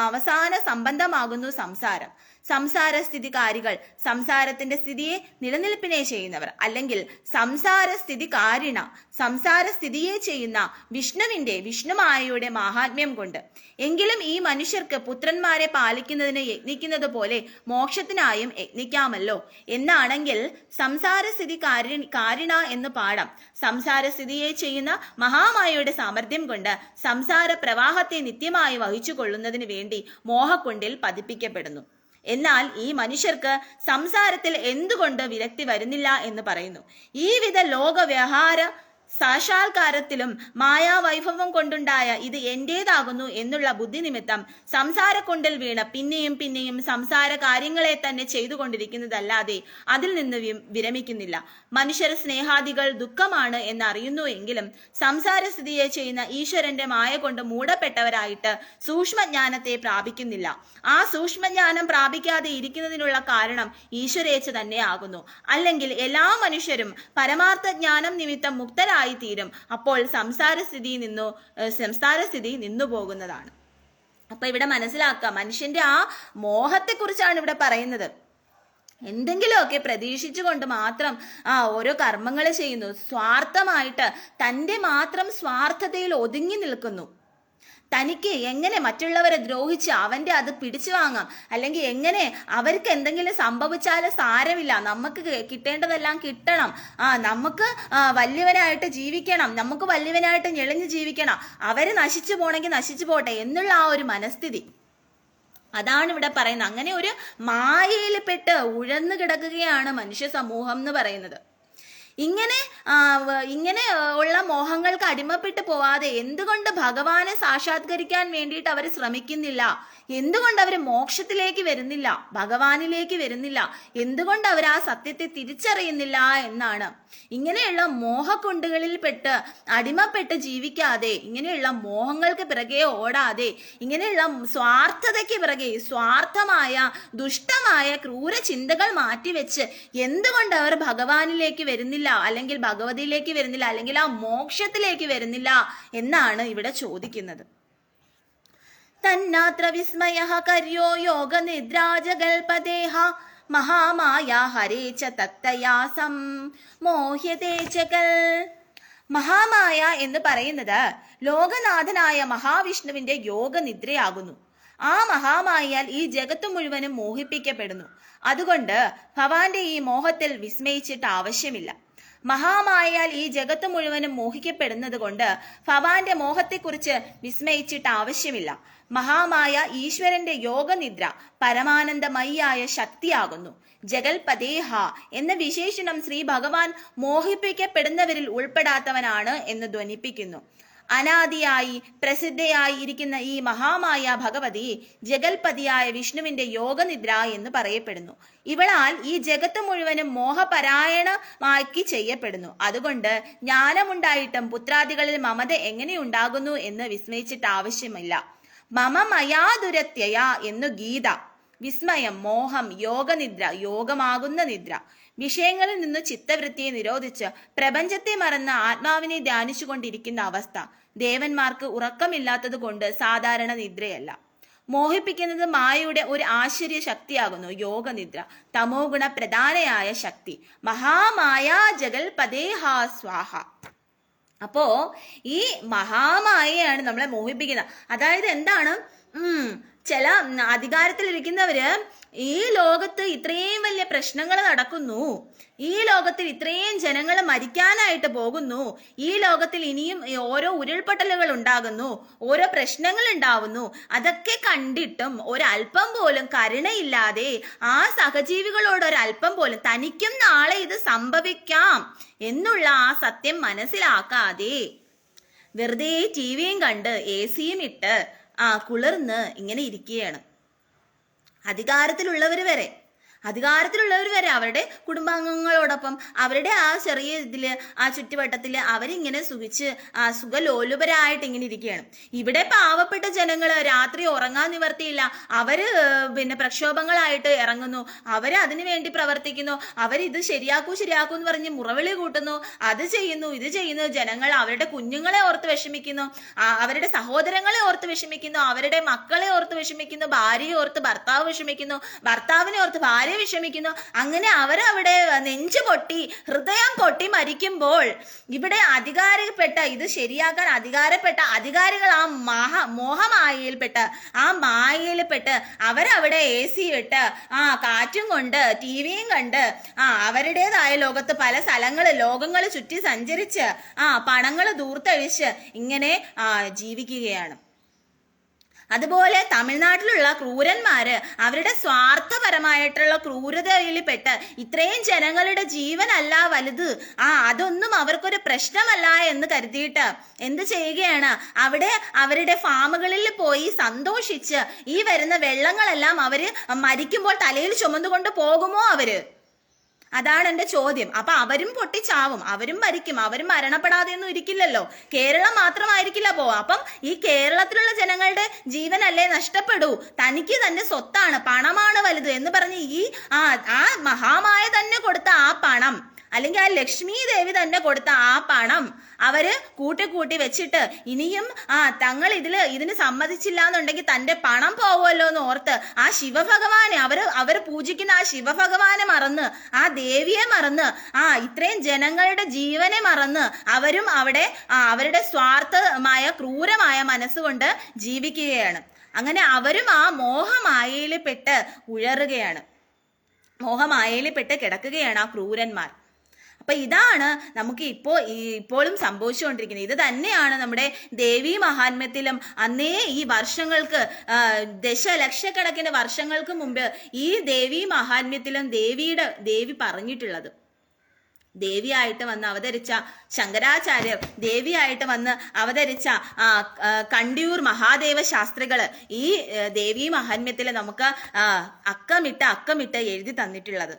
[SPEAKER 1] അവസാന സംബന്ധമാകുന്നു സംസാരം. സംസാരസ്ഥിതികാരികൾ സംസാരത്തിന്റെ സ്ഥിതിയെ നിലനിൽപ്പിനെ ചെയ്യുന്നവർ, അല്ലെങ്കിൽ സംസാരസ്ഥിതികാരിണ സംസാരസ്ഥിതിയെ ചെയ്യുന്ന വിഷ്ണുമായയുടെ മാഹാത്മ്യം കൊണ്ട്. എങ്കിലും ഈ മനുഷ്യർക്ക് പുത്രന്മാരെ പാലിക്കുന്നതിന് യത്നിക്കുന്നത് പോലെ മോക്ഷത്തിനായും യത്നിക്കാമല്ലോ. എന്നാണെങ്കിൽ സംസാരസ്ഥിതി കാരിണ എന്ന് പാടാം. സംസാരസ്ഥിതിയെ ചെയ്യുന്ന മഹാമായയുടെ സാമർഥ്യം കൊണ്ട് സംസാര പ്രവാഹത്തെ നിത്യമായി വഹിച്ചു കൊള്ളുന്നതിന് വേണ്ടി മോഹക്കൊണ്ടിൽ പതിപ്പിക്കപ്പെടുന്നു. എന്നാൽ ഈ മനുഷ്യർക്ക് സംസാരത്തിൽ എന്തുകൊണ്ട് വിരക്തി വരുന്നില്ല എന്ന് പറയുന്നു. ഈ വിധ ലോകവ്യവഹാര സാക്ഷാത്കാരത്തിലും മായാവൈഭവം കൊണ്ടുണ്ടായ ഇത് എന്റേതാകുന്നു എന്നുള്ള ബുദ്ധി നിമിത്തം സംസാരക്കൊണ്ടിൽ വീണ് പിന്നെയും സംസാര കാര്യങ്ങളെ തന്നെ ചെയ്തുകൊണ്ടിരിക്കുന്നതല്ലാതെ അതിൽ നിന്ന് വിരമിക്കുന്നില്ല. മനുഷ്യർ സ്നേഹാദികൾ ദുഃഖമാണ് എന്നറിയുന്നു എങ്കിലും സംസാരസ്ഥിതിയെ ചെയ്യുന്ന ഈശ്വരന്റെ മായ കൊണ്ട് മൂടപ്പെട്ടവരായിട്ട് സൂക്ഷ്മജ്ഞാനത്തെ പ്രാപിക്കുന്നില്ല. ആ സൂക്ഷ്മജ്ഞാനം പ്രാപിക്കാതെ ഇരിക്കുന്നതിനുള്ള കാരണം ഈശ്വരേച്ഛ തന്നെ ആകുന്നു. അല്ലെങ്കിൽ എല്ലാ മനുഷ്യരും പരമാർത്ഥ ജ്ഞാനം നിമിത്തം മുക്തരായി തീരും. അപ്പോൾ സംസാരസ്ഥിതി നിന്നു പോകുന്നതാണ്. അപ്പൊ ഇവിടെ മനസ്സിലാക്കുക, മനുഷ്യന്റെ ആ മോഹത്തെക്കുറിച്ചാണ് ഇവിടെ പറയുന്നത്. എന്തെങ്കിലുമൊക്കെ പ്രതീക്ഷിച്ചുകൊണ്ട് മാത്രം ഓരോ കർമ്മങ്ങൾ ചെയ്യുന്നു, സ്വാർത്ഥമായിട്ട് തൻ്റെ മാത്രം സ്വാർത്ഥതയിൽ ഒതുങ്ങി നിൽക്കുന്നു. തനിക്ക് എങ്ങനെ മറ്റുള്ളവരെ ദ്രോഹിച്ച് അവൻ്റെ അത് പിടിച്ചു വാങ്ങാം, അല്ലെങ്കിൽ എങ്ങനെ അവർക്ക് എന്തെങ്കിലും സംഭവിച്ചാലും സാരമില്ല, നമുക്ക് കിട്ടേണ്ടതെല്ലാം കിട്ടണം, നമുക്ക് വലിയവനായിട്ട് ജീവിക്കണം, നമുക്ക് വലിയവനായിട്ട് ഞെളിഞ്ഞ് ജീവിക്കണം, അവര് നശിച്ചു പോണെങ്കിൽ നശിച്ചു പോട്ടെ എന്നുള്ള ആ ഒരു മനസ്ഥിതി, അതാണ് ഇവിടെ പറയുന്നത്. അങ്ങനെ ഒരു മായയിൽ പെട്ട് ഉഴന്നു കിടക്കുകയാണ് മനുഷ്യ സമൂഹം എന്ന് പറയുന്നത്. ഇങ്ങനെ ഉള്ള മോഹങ്ങൾക്ക് അടിമപ്പെട്ടു പോവാതെ എന്തുകൊണ്ട് ഭഗവാനെ സാക്ഷാത്കരിക്കാൻ വേണ്ടിയിട്ട് അവർ ശ്രമിക്കുന്നില്ല? എന്തുകൊണ്ട് അവർ മോക്ഷത്തിലേക്ക് വരുന്നില്ല, ഭഗവാനിലേക്ക് വരുന്നില്ല? എന്തുകൊണ്ട് അവർ ആ സത്യത്തെ തിരിച്ചറിയുന്നില്ല എന്നാണ്. ഇങ്ങനെയുള്ള മോഹക്കുണ്ടുകളിൽ പെട്ട് അടിമപ്പെട്ട് ജീവിക്കാതെ, ഇങ്ങനെയുള്ള മോഹങ്ങൾക്ക് പിറകെ ഓടാതെ, ഇങ്ങനെയുള്ള സ്വാർത്ഥതയ്ക്ക് പിറകെ, സ്വാർത്ഥമായ ദുഷ്ടമായ ക്രൂര ചിന്തകൾ മാറ്റിവെച്ച് എന്തുകൊണ്ട് അവർ ഭഗവാനിലേക്ക് വരുന്നില്ല, അല്ലെങ്കിൽ ഭഗവതിയിലേക്ക് വരുന്നില്ല, അല്ലെങ്കിൽ ആ മോക്ഷത്തിലേക്ക് വരുന്നില്ല എന്നാണ് ഇവിടെ ചോദിക്കുന്നത്. തന്നാത്ര വിസ്മയഃ കര്യോ യോഗ നിദ്രാജഗൽപദേഹ മഹാമായ ഹരേ ച തത്തയാ സംമോഹ്യതേ ചകൽ. മഹാമായ എന്ന് പറയുന്നത് ലോകനാഥനായ മഹാവിഷ്ണുവിന്റെ യോഗനിദ്രയാകുന്നു. ആ മഹാമായാൽ ഈ ജഗത്ത് മുഴുവനും മോഹിപ്പിക്കപ്പെടുന്നു. അതുകൊണ്ട് ഭവാന്റെ ഈ മോഹത്തിൽ വിസ്മയിച്ചിട്ട് ആവശ്യമില്ല. മഹാമായാൽ ഈ ജഗത്ത് മുഴുവനും മോഹിക്കപ്പെടുന്നത് കൊണ്ട് ഭവാന്റെ മോഹത്തെക്കുറിച്ച് വിസ്മയിച്ചിട്ട് ആവശ്യമില്ല. മഹാമായ ഈശ്വരന്റെ യോഗനിദ്ര പരമാനന്ദമയിയായ ശക്തിയാകുന്നു. ജഗൽപദേഹ എന്ന വിശേഷണം ശ്രീ ഭഗവാൻ മോഹിപ്പിക്കപ്പെടുന്നവരിൽ ഉൾപ്പെടാത്തവനാണ് എന്ന് ധ്വനിപ്പിക്കുന്നു. അനാദിയായി പ്രസിദ്ധയായി ഇരിക്കുന്ന ഈ മഹാമായ ഭഗവതി ജഗൽപതിയായ വിഷ്ണുവിന്റെ യോഗനിദ്ര എന്ന് പറയപ്പെടുന്നു. ഇവളാൽ ഈ ജഗത്ത് മുഴുവനും മോഹപരായണമാക്കി ചെയ്യപ്പെടുന്നു. അതുകൊണ്ട് ജ്ഞാനമുണ്ടായിട്ടും പുത്രാദികളിൽ മമത എങ്ങനെയുണ്ടാകുന്നു എന്ന് വിസ്മയിച്ചിട്ട് ആവശ്യമില്ല. മമ മയാദുരത്യയ എന്നു ഗീത. വിസ്മയം, മോഹം, യോഗനിദ്ര, യോഗമാകുന്ന നിദ്ര. വിഷയങ്ങളിൽ നിന്ന് ചിത്തവൃത്തിയെ നിരോധിച്ച് പ്രപഞ്ചത്തെ മറന്ന് ആത്മാവിനെ ധ്യാനിച്ചു കൊണ്ടിരിക്കുന്ന അവസ്ഥ. ദേവന്മാർക്ക് ഉറക്കമില്ലാത്തത് കൊണ്ട് സാധാരണ നിദ്രയല്ല. മോഹിപ്പിക്കുന്നത് മായയുടെ ഒരു ആശ്ചര്യ ശക്തിയാകുന്നു യോഗനിദ്ര, തമോ ഗുണ പ്രധാനയായ ശക്തി. മഹാമായ ജഗൽപദേഹ സ്വാഹ. അപ്പോ ഈ മഹാമായയാണ് നമ്മളെ മോഹിപ്പിക്കുന്നത്. അതായത് എന്താണ്, ചില അധികാരത്തിലിരിക്കുന്നവര് ഈ ലോകത്ത് ഇത്രയും വലിയ പ്രശ്നങ്ങൾ നടക്കുന്നു, ഈ ലോകത്തിൽ ഇത്രയും ജനങ്ങൾ മരിക്കാനായിട്ട് പോകുന്നു, ഈ ലോകത്തിൽ ഇനിയും ഓരോ ഉരുൾപൊട്ടലുകൾ ഉണ്ടാകുന്നു, ഓരോ പ്രശ്നങ്ങൾ ഉണ്ടാവുന്നു, അതൊക്കെ കണ്ടിട്ടും ഒരല്പം പോലും കരുണയില്ലാതെ ആ സഹജീവികളോട് ഒരല്പം പോലും തനിക്കും നാളെ ഇത് സംഭവിക്കാം എന്നുള്ള ആ സത്യം മനസ്സിലാക്കാതെ വെറുതെ ടിവിയും കണ്ട് AC-യും ഇട്ട് കുളിർന്ന് ഇങ്ങനെ ഇരിക്കുകയാണ്. അധികാരത്തിലുള്ളവർ വരെ അവരുടെ കുടുംബാംഗങ്ങളോടൊപ്പം അവരുടെ ആ ചെറിയ ഇതില് ആ ചുറ്റുവട്ടത്തില് അവരിങ്ങനെ സുഖലോലുപരായിട്ട് ഇങ്ങനെ ഇരിക്കുകയാണ്. ഇവിടെ പാവപ്പെട്ട ജനങ്ങള് രാത്രി ഉറങ്ങാൻ നിവർത്തിയില്ല, അവര് പ്രക്ഷോഭങ്ങളായിട്ട് ഇറങ്ങുന്നു, അവര് അതിനു വേണ്ടി പ്രവർത്തിക്കുന്നു, അവരിത് ശരിയാക്കൂ എന്ന് പറഞ്ഞ് മുറവിളി കൂട്ടുന്നു, അത് ചെയ്യുന്നു, ഇത് ചെയ്യുന്നു. ജനങ്ങൾ അവരുടെ കുഞ്ഞുങ്ങളെ ഓർത്ത് വിഷമിക്കുന്നു, അവരുടെ സഹോദരങ്ങളെ ഓർത്ത് വിഷമിക്കുന്നു, അവരുടെ മക്കളെ ഓർത്ത് വിഷമിക്കുന്നു, ഭാര്യയെ ഓർത്ത് ഭർത്താവ് വിഷമിക്കുന്നു, ഭർത്താവിനെ ഓർത്ത് ഭാര്യ വിഷമിക്കുന്നു. അങ്ങനെ അവരവിടെ നെഞ്ചു പൊട്ടി ഹൃദയം പൊട്ടി മരിക്കുമ്പോൾ ഇവിടെ ഇത് ശരിയാക്കാൻ അധികാരപ്പെട്ട അധികാരികൾ ആ മോഹമായയിൽപ്പെട്ട് ആ മായയിൽപ്പെട്ട് അവരവിടെ AC ഇട്ട് കാറ്റും കൊണ്ട് ടിവിയും കണ്ട് അവരുടേതായ ലോകത്ത് പല ലോകങ്ങൾ ചുറ്റി സഞ്ചരിച്ച് പണങ്ങൾ ദൂർത്തഴിച്ച് ഇങ്ങനെ ജീവിക്കുകയാണ്. അതുപോലെ തമിഴ്നാട്ടിലുള്ള ക്രൂരന്മാര് അവരുടെ സ്വാർത്ഥപരമായിട്ടുള്ള ക്രൂരതയിൽപ്പെട്ട് ഇത്രയും ജനങ്ങളുടെ ജീവനല്ല വലുത്, അതൊന്നും അവർക്കൊരു പ്രശ്നമല്ല എന്ന് കരുതിയിട്ട് എന്ത് ചെയ്യുകയാണ്, അവിടെ അവരുടെ ഫാമുകളിൽ പോയി സന്തോഷിച്ച് ഈ വരുന്ന വെള്ളങ്ങളെല്ലാം അവര് മരിക്കുമ്പോൾ തലയിൽ ചുമന്നുകൊണ്ട് പോകുമോ അവര്? അതാണ് എൻ്റെ ചോദ്യം. അപ്പൊ അവരും പൊട്ടിച്ചാവും, അവരും മരിക്കും, അവരും മരണപ്പെടാതെ ഒന്നും ഇരിക്കില്ലല്ലോ. കേരളം മാത്രമായിരിക്കില്ല പോവാ. അപ്പം ഈ കേരളത്തിലുള്ള ജനങ്ങളുടെ ജീവനല്ലേ നഷ്ടപ്പെടൂ? തനിക്ക് തന്നെ സ്വത്താണ്, പണമാണ് വലുത് എന്ന് പറഞ്ഞ് ഈ ആ മഹാമായ തന്നെ കൊടുത്ത ആ പണം, അല്ലെങ്കിൽ ആ ലക്ഷ്മി ദേവി തന്നെ കൊടുത്ത ആ പണം അവര് കൂട്ടി വെച്ചിട്ട് ഇനിയും തങ്ങൾ ഇതിന് സമ്മതിച്ചില്ല എന്നുണ്ടെങ്കിൽ തന്റെ പണം പോവുമല്ലോ എന്ന് ഓർത്ത് ആ ശിവഭഗവാനെ അവര് പൂജിക്കുന്ന ആ ശിവഭഗവാനെ മറന്ന്, ആ ദേവിയെ മറന്ന്, ഇത്രയും ജനങ്ങളുടെ ജീവനെ മറന്ന് അവരും അവിടെ അവരുടെ സ്വാർത്ഥമായ ക്രൂരമായ മനസ്സുകൊണ്ട് ജീവിക്കുകയാണ്. അങ്ങനെ അവരും ആ മോഹമായയിൽ പെട്ട് ഉഴറുകയാണ്, മോഹമായയിൽ പെട്ട് കിടക്കുകയാണ് ആ ക്രൂരന്മാർ. അപ്പൊ ഇതാണ് നമുക്ക് ഇപ്പോഴും സംഭവിച്ചുകൊണ്ടിരിക്കുന്നത്. ഇത് തന്നെയാണ് നമ്മുടെ ദേവീ മഹാത്മ്യത്തിലും അന്നേ ഈ വർഷങ്ങൾക്ക് ദശലക്ഷക്കണക്കിന് വർഷങ്ങൾക്ക് മുമ്പ് ഈ ദേവീ മഹാത്മ്യത്തിലും ദേവി പറഞ്ഞിട്ടുള്ളത്. ദേവിയായിട്ട് വന്ന് അവതരിച്ച ശങ്കരാചാര്യർ, ദേവിയായിട്ട് വന്ന് അവതരിച്ച കണ്ടിയൂർ മഹാദേവ ശാസ്ത്രികള് ഈ ദേവീ മഹാത്മ്യത്തിൽ നമുക്ക് അക്കമിട്ട് എഴുതി തന്നിട്ടുള്ളത്.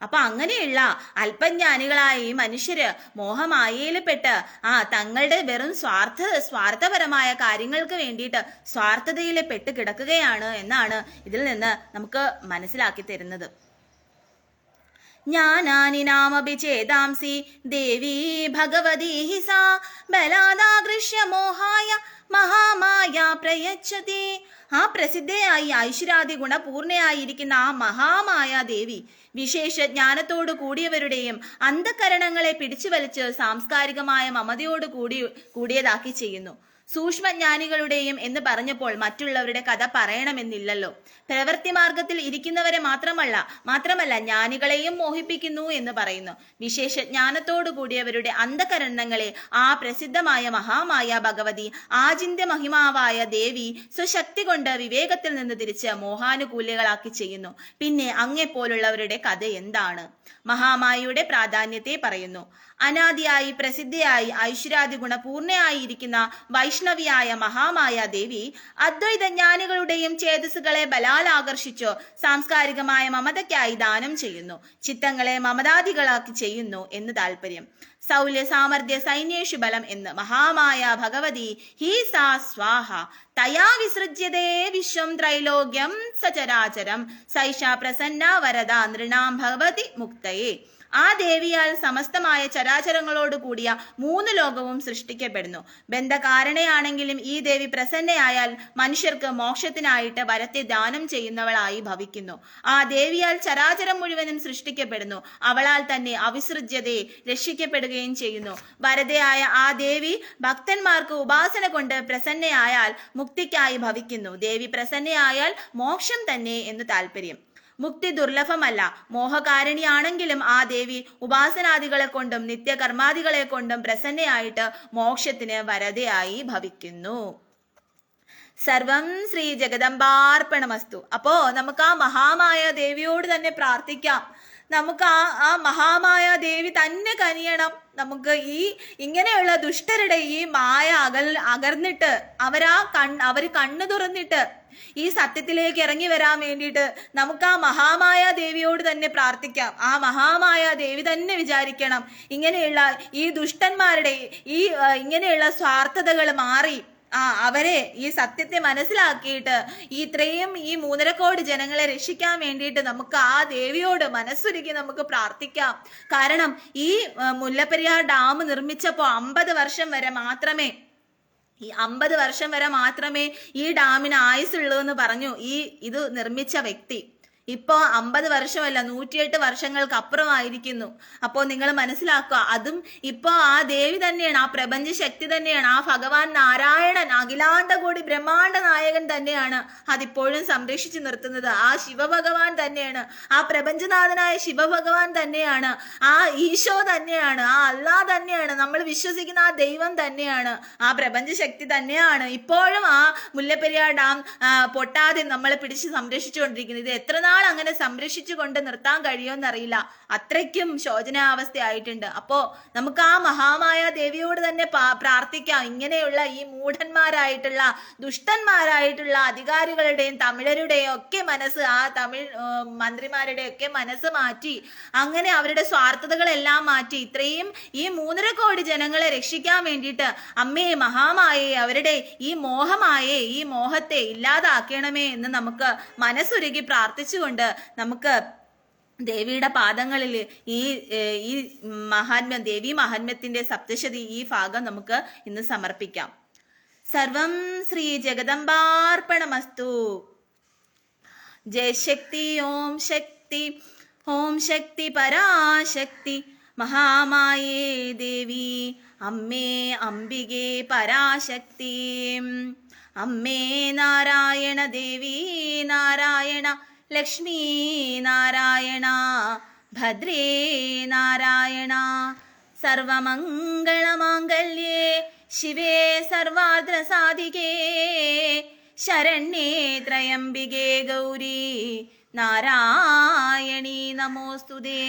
[SPEAKER 1] അപ്പൊ അങ്ങനെയുള്ള അല്പജ്ഞാനികളായ ഈ മനുഷ്യര് മോഹമായയിൽപ്പെട്ട് തങ്ങളുടെ വെറും സ്വാർത്ഥപരമായ കാര്യങ്ങൾക്ക് വേണ്ടിയിട്ട് സ്വാർത്ഥതയിൽ പെട്ട് കിടക്കുകയാണ് എന്നാണ് ഇതിൽ നിന്ന് നമുക്ക് മനസ്സിലാക്കി തരുന്നത്. ജ്ഞാനാനി നാമപി ചേതാംസി ദേവീ ഭഗവതി ഹിസാ ബലാദാകൃഷ്യ മോഹായ മഹാമായ പ്രയച്ഛതി. ആ പ്രസിദ്ധയായി ഐശ്വര്യാദി ഗുണപൂർണയായിരിക്കുന്ന ആ മഹാമായ ദേവി വിശേഷ ജ്ഞാനത്തോടു കൂടിയവരുടെയും അന്ധകരണങ്ങളെ പിടിച്ചു വലിച്ച് സാംസ്കാരികമായ മമതയോട് കൂടിയതാക്കി ചെയ്യുന്നു. സൂക്ഷ്മജ്ഞാനികളുടെയും എന്ന് പറഞ്ഞപ്പോൾ മറ്റുള്ളവരുടെ കഥ പറയണമെന്നില്ലല്ലോ. പ്രവൃത്തി മാർഗത്തിൽ ഇരിക്കുന്നവരെ മാത്രമല്ല ജ്ഞാനികളെയും മോഹിപ്പിക്കുന്നു എന്ന് പറയുന്നു. വിശേഷ ജ്ഞാനത്തോടു കൂടിയവരുടെ അന്ധകരണങ്ങളെ ആ പ്രസിദ്ധമായ മഹാമായ ഭഗവതി ആചിന്യ മഹിമാവായ ദേവി സ്വശക്തി കൊണ്ട് വിവേകത്തിൽ നിന്ന് തിരിച്ച് മോഹാനുകൂല്യങ്ങളാക്കി ചെയ്യുന്നു. പിന്നെ അങ്ങെപ്പോലുള്ളവരുടെ കഥ എന്താണ്? മഹാമായയുടെ പ്രാധാന്യത്തെ പറയുന്നു. അനാദിയായി പ്രസിദ്ധയായി ഐശ്വര്യാദി ഗുണപൂർണയായിരിക്കുന്ന വൈഷ്ണവിയായ മഹാമായ ദേവി അദ്വൈത ജ്ഞാനികളുടെയും ചേതസ്സുകളെ ബലാൽ ആകർഷിച്ചു സാംസ്കാരികമായ മമതയ്ക്കായി ദാനം ചെയ്യുന്നു. ചിത്തങ്ങളെ മമതാദികളാക്കി ചെയ്യുന്നു എന്ന് താല്പര്യം. സൗല്യ സാമർഥ്യ സൈന്യേഷു ബലം എന്ന് മഹാമായ ഭഗവതി ഹി സാ സ്വാഹ തയാ വിസൃജ്യതേ വിശ്വം ത്രൈലോക്യം സചരാചരം സൈഷ പ്രസന്ന വരദ നൃണാം ഭഗവതി മുക്തയേ. ആ ദേവിയാൽ സമസ്തമായ ചരാചരങ്ങളോട് കൂടിയ 3 ലോകവും സൃഷ്ടിക്കപ്പെടുന്നു. ബന്ധകാരണയാണെങ്കിലും ഈ ദേവി പ്രസന്നയായാൽ മനുഷ്യർക്ക് മോക്ഷത്തിനായിട്ട് വരത്തെ ദാനം ചെയ്യുന്നവളായി ഭവിക്കുന്നു. ആ ദേവിയാൽ ചരാചരം മുഴുവനും സൃഷ്ടിക്കപ്പെടുന്നു. അവളാൽ തന്നെ അവിസൃജ്യതയെ രക്ഷിക്കപ്പെടുകയും ചെയ്യുന്നു. വരതയായ ആ ദേവി ഭക്തന്മാർക്ക് ഉപാസന കൊണ്ട് പ്രസന്നയായാൽ മുക്തിക്കായി ഭവിക്കുന്നു. ദേവി പ്രസന്നയായാൽ മോക്ഷം തന്നെ എന്ന് താല്പര്യം. മുക്തി ദുർലഭമല്ല. മോഹകാരിണിയാണെങ്കിലും ആ ദേവി ഉപാസനാദികളെ കൊണ്ടും നിത്യകർമാദികളെ കൊണ്ടും പ്രസന്നയായിട്ട് മോക്ഷത്തിന് വരതയായി ഭവിക്കുന്നു. സർവം ശ്രീ ജഗദംബാർപ്പണമസ്തു. അപ്പോ നമുക്ക് ആ മഹാമായ ദേവിയോട് തന്നെ പ്രാർത്ഥിക്കാം. നമുക്ക് ആ മഹാമായ ദേവി തന്നെ കനിയണം. നമുക്ക് ഇങ്ങനെയുള്ള ദുഷ്ടരുടെ ഈ മായ അകർന്നിട്ട് അവര് കണ്ണു തുറന്നിട്ട് ഈ സത്യത്തിലേക്ക് ഇറങ്ങി വരാൻ വേണ്ടിയിട്ട് നമുക്ക് ആ മഹാമായ ദേവിയോട് തന്നെ പ്രാർത്ഥിക്കാം. ആ മഹാമായ ദേവി തന്നെ വിചാരിക്കണം ഇങ്ങനെയുള്ള ഈ ദുഷ്ടന്മാരുടെ ഇങ്ങനെയുള്ള സ്വാർത്ഥതകൾ മാറി അവരെ ഈ സത്യത്തെ മനസ്സിലാക്കിയിട്ട് ഇത്രയും 3.5 കോടി ജനങ്ങളെ രക്ഷിക്കാൻ വേണ്ടിയിട്ട് നമുക്ക് ആ ദേവിയോട് മനസ്സുരുക്കി നമുക്ക് പ്രാർത്ഥിക്കാം. കാരണം ഈ മുല്ലപ്പെരിയാർ ഡാം നിർമ്മിച്ചപ്പോൾ 50 വർഷം വരെ മാത്രമേ ഈ ഡാമിന് ആയുസുള്ളൂ എന്ന് പറഞ്ഞു ഇത് നിർമ്മിച്ച വ്യക്തി. ഇപ്പോ 50 വർഷമല്ല 108 വർഷങ്ങൾക്ക് അപ്പുറമായിരിക്കുന്നു. അപ്പോൾ നിങ്ങൾ മനസ്സിലാക്കുക, അതും ഇപ്പോ ആ ദേവി തന്നെയാണ്, ആ പ്രപഞ്ച ശക്തി തന്നെയാണ്, ആ ഭഗവാൻ നാരായണൻ അഖിലാണ്ട കോടി ബ്രഹ്മാണ്ട നായകൻ തന്നെയാണ് അതിപ്പോഴും സംരക്ഷിച്ചു നിർത്തുന്നത്. ആ ശിവഭഗവാൻ തന്നെയാണ്, ആ പ്രപഞ്ചനാഥനായ ശിവഭഗവാൻ തന്നെയാണ്, ആ ഈശോ തന്നെയാണ്, ആ അല്ലാ തന്നെയാണ്, നമ്മൾ വിശ്വസിക്കുന്ന ആ ദൈവം തന്നെയാണ്, ആ പ്രപഞ്ച ശക്തി തന്നെയാണ് ഇപ്പോഴും ആ മുല്ലപ്പെരിയാർ ഡാം പൊട്ടാതെ നമ്മളെ പിടിച്ച് സംരക്ഷിച്ചുകൊണ്ടിരിക്കുന്നത്. ഇത് എത്ര നാൾ അങ്ങനെ സംരക്ഷിച്ചു കൊണ്ട് നിർത്താൻ കഴിയുമെന്നറിയില്ല, അത്രയ്ക്കും ശോചനാവസ്ഥയായിട്ടുണ്ട്. അപ്പോ നമുക്ക് ആ മഹാമായ ദേവിയോട് തന്നെ പ്രാർത്ഥിക്കാം. ഇങ്ങനെയുള്ള ഈ മൂഢന്മാരായിട്ടുള്ള ദുഷ്ടന്മാരായിട്ടുള്ള അധികാരികളുടെയും തമിഴരുടെയും ഒക്കെ മനസ്സ്, ആ തമിഴ് മന്ത്രിമാരുടെ ഒക്കെ മനസ്സ് മാറ്റി, അങ്ങനെ അവരുടെ സ്വാർത്ഥതകളെല്ലാം മാറ്റി ഇത്രയും ഈ 3.5 കോടി ജനങ്ങളെ രക്ഷിക്കാൻ വേണ്ടിയിട്ട് അമ്മേ മഹാമായെ അവരുടെ ഈ മോഹത്തെ ഇല്ലാതാക്കണമേ എന്ന് നമുക്ക് മനസ്സുരുകി പ്രാർത്ഥിച്ചുകൊണ്ട് നമുക്ക് ദേവിയുടെ പാദങ്ങളിൽ ഈ ഈ മഹാത്മ്യം, ദേവി മഹാത്മ്യത്തിന്റെ സപ്തശതി ഈ ഭാഗം നമുക്ക് ഇന്ന് സമർപ്പിക്കാം. സർവം ശ്രീ ജഗദംബാർപ്പണമസ്തു. ജയശക്തി ഓം ശക്തി, ഓം ശക്തി പരാശക്തി, മഹാമായേ ദേവി അമ്മേ അംബികേ പരാശക്തി. അമ്മേ നാരായണ ദേവി നാരായണ, ലക്ഷ്മീ നാരായണ, ഭദ്രേ നാരായണ. സർവമംഗളമാംഗല്യേ ശിവേ സർവാർദ്രസാധികേ, ശരണ്യേ ത്രയംബികേ ഗൗരി നാരായണീ നമോസ്തുതേ.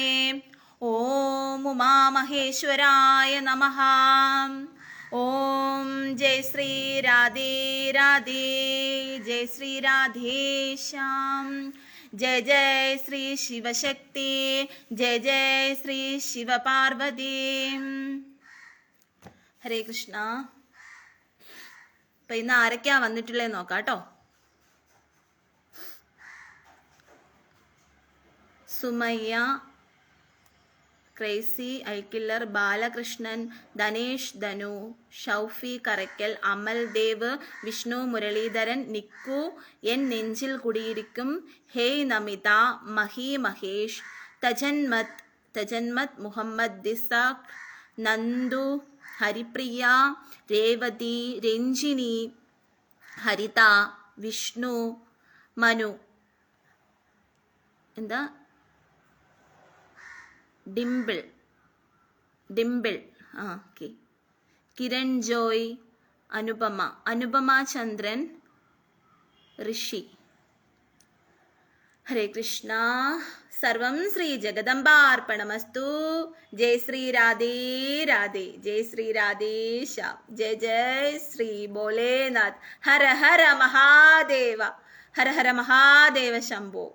[SPEAKER 1] ഓം ഉമാമഹേശ്വരായ നമഃ. ഓം ജയ ശ്രീ രാധേ രാധേ, ജയ ശ്രീ രാധേശ്യാം. ജയ ജയ ശ്രീ ശിവശക്തി, ജയ ജയ ശ്രീ ശിവപാർവതി. ഹരേ കൃഷ്ണ. അപ്പൊ ഇന്ന് ആരൊക്കെയാ വന്നിട്ടുള്ളത് നോക്കാം കേട്ടോ. സുമയ്യ, ക്രേസി ഐക്കില്ലർ, ബാലകൃഷ്ണൻ, ധനേഷ് ധനു, ഷൗഫി കറയ്ക്കൽ, അമൽ ദേവ്, വിഷ്ണു മുരളീധരൻ, നിക്കു, എൻ നെഞ്ചിൽ കുടിയിരിക്കും, ഹേയ് നമിത, മഹി മഹേഷ്, തജന്മത് മുഹമ്മദ് ദിസാഖ്, നന്ദു, ഹരിപ്രിയ, രേവതി, രഞ്ജിനി, ഹരിത, വിഷ്ണു, മനു, എന്താ ഡിംപിൾ, ഓക്കെ, കിരൺ ജോയ്, അനുപമ ചന്ദ്രൻ, ഋഷി. ഹരേ കൃഷ്ണ. സർവം ശ്രീ ജഗദംബാർപ്പണമസ്തു. ജയ ശ്രീ രാധേ രാധേ, ജയ ശ്രീ രാധേശ്യാം. ജയ ജയ ശ്രീ ഭോലേനാഥ്. ഹര ഹര മഹാദേവ, ഹര ഹര മഹാദേവ ശംഭോ.